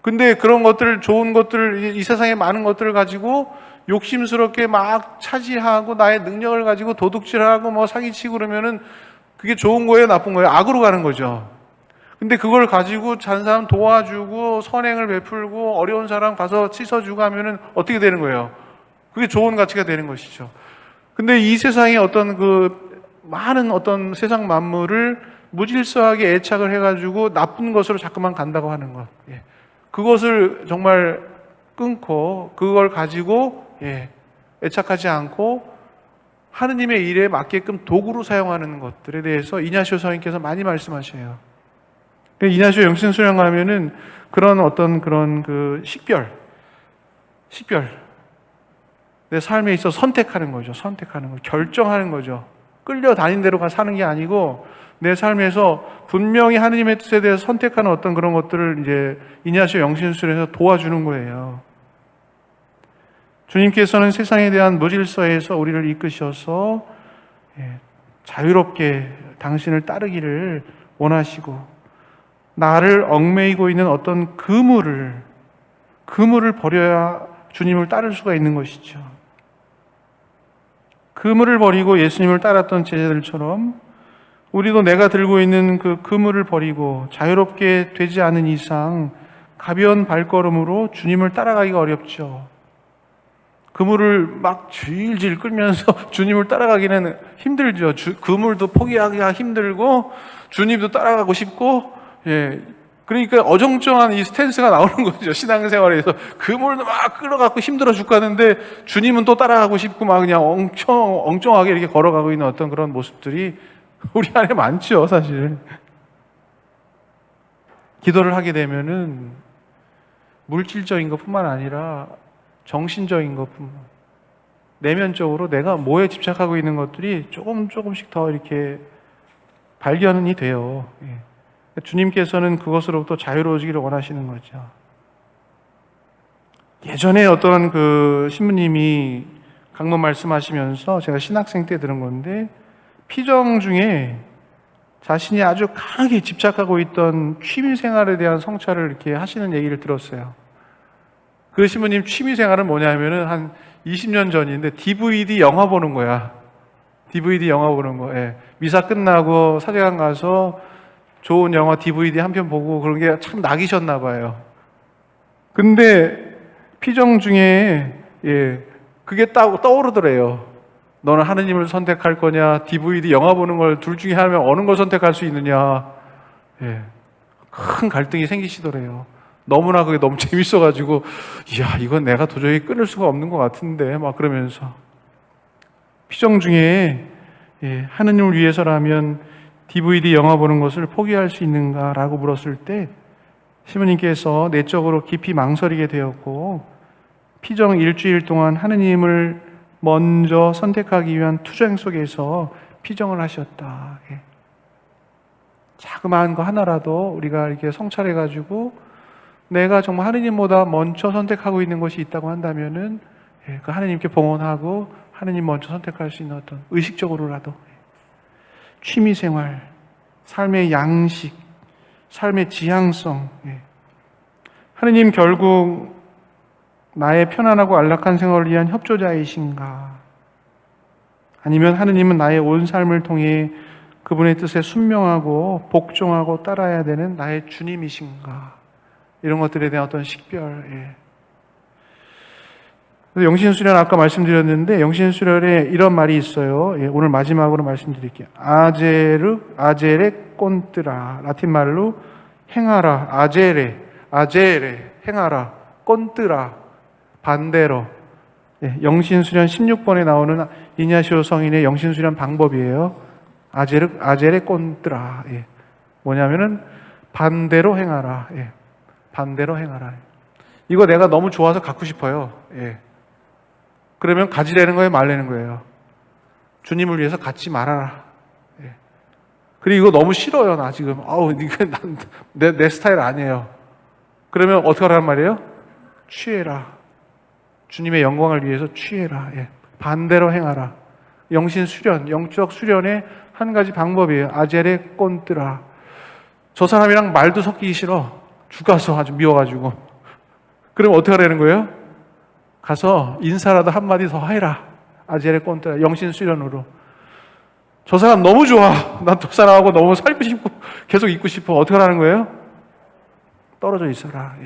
근데 그런 것들, 좋은 것들, 이 세상의 많은 것들을 가지고 욕심스럽게 막 차지하고 나의 능력을 가지고 도둑질하고 사기치고 그러면은 그게 좋은 거예요, 나쁜 거예요? 악으로 가는 거죠. 근데 그걸 가지고 다른 사람 도와주고 선행을 베풀고 어려운 사람 가서 씻어주고 하면은 어떻게 되는 거예요? 그게 좋은 가치가 되는 것이죠. 근데 이 세상에 어떤 많은 어떤 세상 만물을 무질서하게 애착을 해가지고 나쁜 것으로 자꾸만 간다고 하는 것. 그것을 정말 끊고 그걸 가지고 애착하지 않고 하느님의 일에 맞게끔 도구로 사용하는 것들에 대해서 이냐시오 성인께서 많이 말씀하셔요. 이냐시오 영신 수련 가면은 그런 어떤 그런 식별 내 삶에 있어 선택하는 거죠. 선택하는 거, 결정하는 거죠. 끌려다닌 대로 사는 게 아니고 내 삶에서 분명히 하느님의 뜻에 대해서 선택하는 어떤 그런 것들을 이제 이냐시오 영신술에서 도와주는 거예요. 주님께서는 세상에 대한 무질서에서 우리를 이끄셔서 자유롭게 당신을 따르기를 원하시고, 나를 얽매이고 있는 어떤 그물을 버려야 주님을 따를 수가 있는 것이죠. 그물을 버리고 예수님을 따랐던 제자들처럼 우리도 내가 들고 있는 그 그물을 버리고 자유롭게 되지 않은 이상 가벼운 발걸음으로 주님을 따라가기가 어렵죠. 그물을 막 질질 끌면서 주님을 따라가기는 힘들죠. 그물도 포기하기가 힘들고 주님도 따라가고 싶고, 그러니까 어정쩡한 이 스탠스가 나오는 거죠. 신앙생활에서 그물도 막 끌어갖고 힘들어 죽겠는데 주님은 또 따라가고 싶고 막 그냥 엉뚱하게 이렇게 걸어가고 있는 어떤 그런 모습들이 우리 안에 많죠, 사실. 기도를 하게 되면은 물질적인 것뿐만 아니라 정신적인 것뿐만, 내면적으로 내가 뭐에 집착하고 있는 것들이 조금씩 더 이렇게 발견이 돼요. 주님께서는 그것으로부터 자유로워지기를 원하시는 거죠. 예전에 어떤 신부님이 강론 말씀하시면서 제가 신학생 때 들은 건데, 피정 중에 자신이 아주 강하게 집착하고 있던 취미 생활에 대한 성찰을 이렇게 하시는 얘기를 들었어요. 그 신부님 취미생활은 뭐냐면은 한 20년 전인데 DVD 영화 보는 거야. DVD 영화 보는 거. 예. 미사 끝나고 사제관 가서 좋은 영화 DVD 한 편 보고 그런 게 참 낙이셨나 봐요. 근데 피정 중에 그게 딱 떠오르더래요. 너는 하느님을 선택할 거냐, DVD 영화 보는 걸 둘 중에 하면 어느 걸 선택할 수 있느냐. 큰 갈등이 생기시더래요. 너무나 그게 너무 재밌어가지고, 이야, 이건 내가 도저히 끊을 수가 없는 것 같은데, 막 그러면서. 피정 중에, 하느님을 위해서라면 DVD 영화 보는 것을 포기할 수 있는가라고 물었을 때, 시부님께서 내적으로 깊이 망설이게 되었고, 피정 일주일 동안 하느님을 먼저 선택하기 위한 투쟁 속에서 피정을 하셨다. 자그마한 거 하나라도 우리가 이렇게 성찰해가지고 내가 정말 하느님보다 먼저 선택하고 있는 것이 있다고 한다면은 그 하느님께 봉헌하고 하느님 먼저 선택할 수 있는 어떤 의식적으로라도 취미생활, 삶의 양식, 삶의 지향성. 하느님 결국 나의 편안하고 안락한 생활을 위한 협조자이신가? 아니면 하느님은 나의 온 삶을 통해 그분의 뜻에 순명하고 복종하고 따라야 되는 나의 주님이신가? 이런 것들에 대한 어떤 식별. 영신수련 아까 말씀드렸는데 영신수련에 이런 말이 있어요. 오늘 마지막으로 말씀드릴게요. 아제레 꼰뜨라. 라틴 말로 행하라. 아제레 행하라. 꼰뜨라. 반대로. 영신수련 16번에 나오는 이냐시오 성인의 영신수련 방법이에요. 아제레 꼰뜨라. 뭐냐면은 반대로 행하라. 반대로 행하라. 이거 내가 너무 좋아서 갖고 싶어요. 그러면 가지라는 거예요, 말라는 거예요? 주님을 위해서 갖지 말아라. 그리고 이거 너무 싫어요, 나 지금. 이거 내 스타일 아니에요. 그러면 어떻게 하란 말이에요? 취해라. 주님의 영광을 위해서 취해라. 반대로 행하라. 영신 수련, 영적 수련의 한 가지 방법이에요. 아제레 꼰뜨라. 저 사람이랑 말도 섞이기 싫어. 죽어서 아주 미워가지고. 그럼 어떻게 하라는 거예요? 가서 인사라도 한마디 더 해라. 아제레 꼰뜨라. 영신 수련으로. 저 사람 너무 좋아. 난 저 사람하고 너무 살고 싶고 계속 있고 싶어. 어떻게 하라는 거예요? 떨어져 있어라.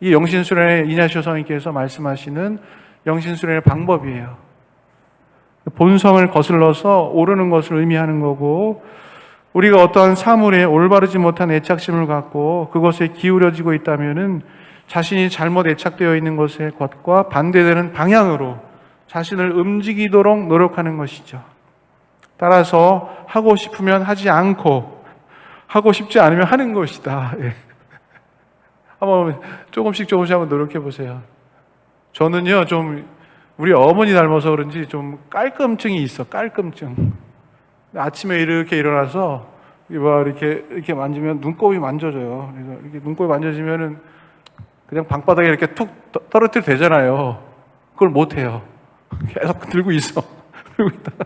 이 영신수련의 이냐시오 성인께서 말씀하시는 영신수련의 방법이에요. 본성을 거슬러서 오르는 것을 의미하는 거고, 우리가 어떠한 사물에 올바르지 못한 애착심을 갖고 그것에 기울여지고 있다면은 자신이 잘못 애착되어 있는 것과 반대되는 방향으로 자신을 움직이도록 노력하는 것이죠. 따라서 하고 싶으면 하지 않고 하고 싶지 않으면 하는 것이다. 한번 조금씩 한번 노력해 보세요. 저는요, 좀 우리 어머니 닮아서 그런지 좀 깔끔증이 있어. 깔끔증. 아침에 이렇게 일어나서 이렇게 만지면 눈곱이 만져져요. 그래서 이렇게 눈곱이 만져지면은 그냥 방바닥에 이렇게 툭 떨어뜨려 되잖아요. 그걸 못 해요. 계속 들고 있어. 들고 있다가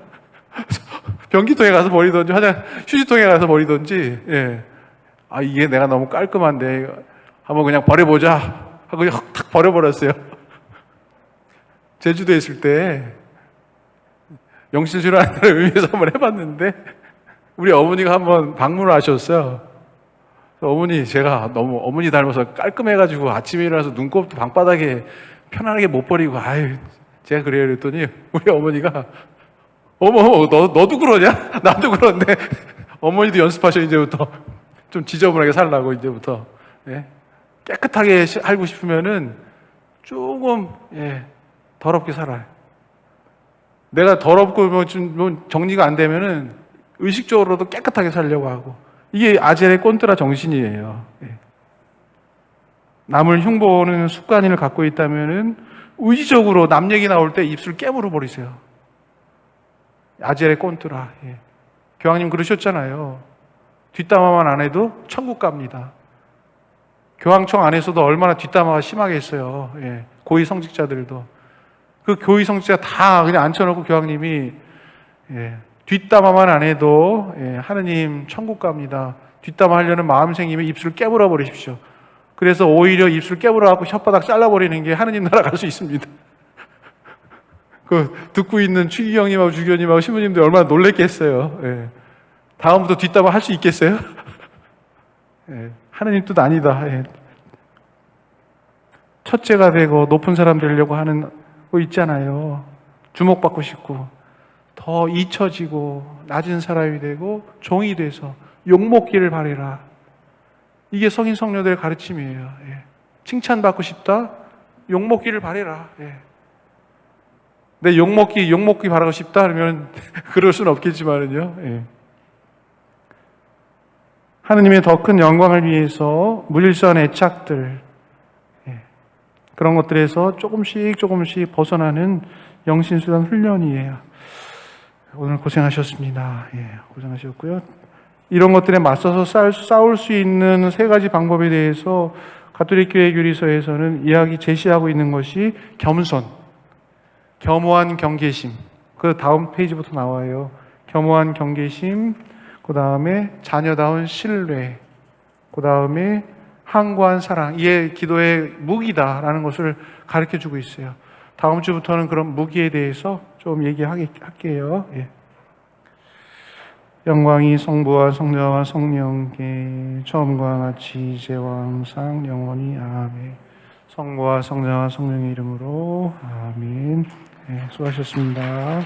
변기통에 가서 버리든지 휴지통에 가서 버리든지. 이게 내가 너무 깔끔한데 한번 그냥 버려보자 하고 탁 버려버렸어요. 제주도에 있을 때 영신수련하는 의미에서 한번 해봤는데 우리 어머니가 한번 방문을 하셨어요. 어머니, 제가 너무 어머니 닮아서 깔끔해가지고 아침에 일어나서 눈곱도 방바닥에 편안하게 못 버리고 제가 그래요 그랬더니 우리 어머니가 어머 너도 그러냐? 나도 그런데 어머니도 연습하셔. 이제부터 좀 지저분하게 살라고. 이제부터 깨끗하게 살고 싶으면은 조금 더럽게 살아요. 내가 더럽고 좀 정리가 안 되면은 의식적으로도 깨끗하게 살려고 하고. 이게 아제레 꼰뜨라 정신이에요. 남을 흉보는 습관을 갖고 있다면은 의지적으로 남 얘기 나올 때 입술 깨물어 버리세요. 아제레 꼰뜨라. 교황님 그러셨잖아요. 뒷담화만 안 해도 천국 갑니다. 교황청 안에서도 얼마나 뒷담화가 심하겠어요. 고위 성직자들도. 그 고위 성직자 다 그냥 앉혀놓고 교황님이 뒷담화만 안 해도 하느님 천국 갑니다. 뒷담화 하려는 마음 생기면 입술을 깨물어 버리십시오. 그래서 오히려 입술 깨물어갖고 혓바닥 잘라버리는 게 하느님 나라 갈 수 있습니다. 그 듣고 있는 추기경님하고 주교님하고 신부님들 얼마나 놀랬겠어요. 예. 다음부터 뒷담화 할 수 있겠어요? 예. 하느님 뜻 아니다. 예. 첫째가 되고 높은 사람 되려고 하는 거 있잖아요. 주목받고 싶고 더 잊혀지고 낮은 사람이 되고 종이 돼서 욕먹기를 바래라. 이게 성인 성녀들의 가르침이에요. 예. 칭찬받고 싶다? 욕먹기를 바래라. 예. 내 욕먹기 바라고 싶다 그러면 그럴 수는 없겠지만은요. 예. 하느님의 더 큰 영광을 위해서 물질선 애착들, 예. 그런 것들에서 조금씩 벗어나는 영신수단 훈련이에요. 오늘 고생하셨습니다. 예, 고생하셨고요. 이런 것들에 맞서서 싸울 수 있는 세 가지 방법에 대해서 가톨릭 교회 교리서에서는 이야기 제시하고 있는 것이 겸손, 겸허한 경계심. 그 다음 페이지부터 나와요. 겸허한 경계심, 그 다음에 자녀다운 신뢰, 그 다음에 항구한 사랑. 이게 기도의 무기다라는 것을 가르쳐주고 있어요. 다음 주부터는 그런 무기에 대해서 좀 얘기할게요. 예. 영광이 성부와 성자와 성령께 처음과 같이 이제와 항상 영원히 아멘. 성부와 성자와 성령의 이름으로 아멘. 네, 수고하셨습니다.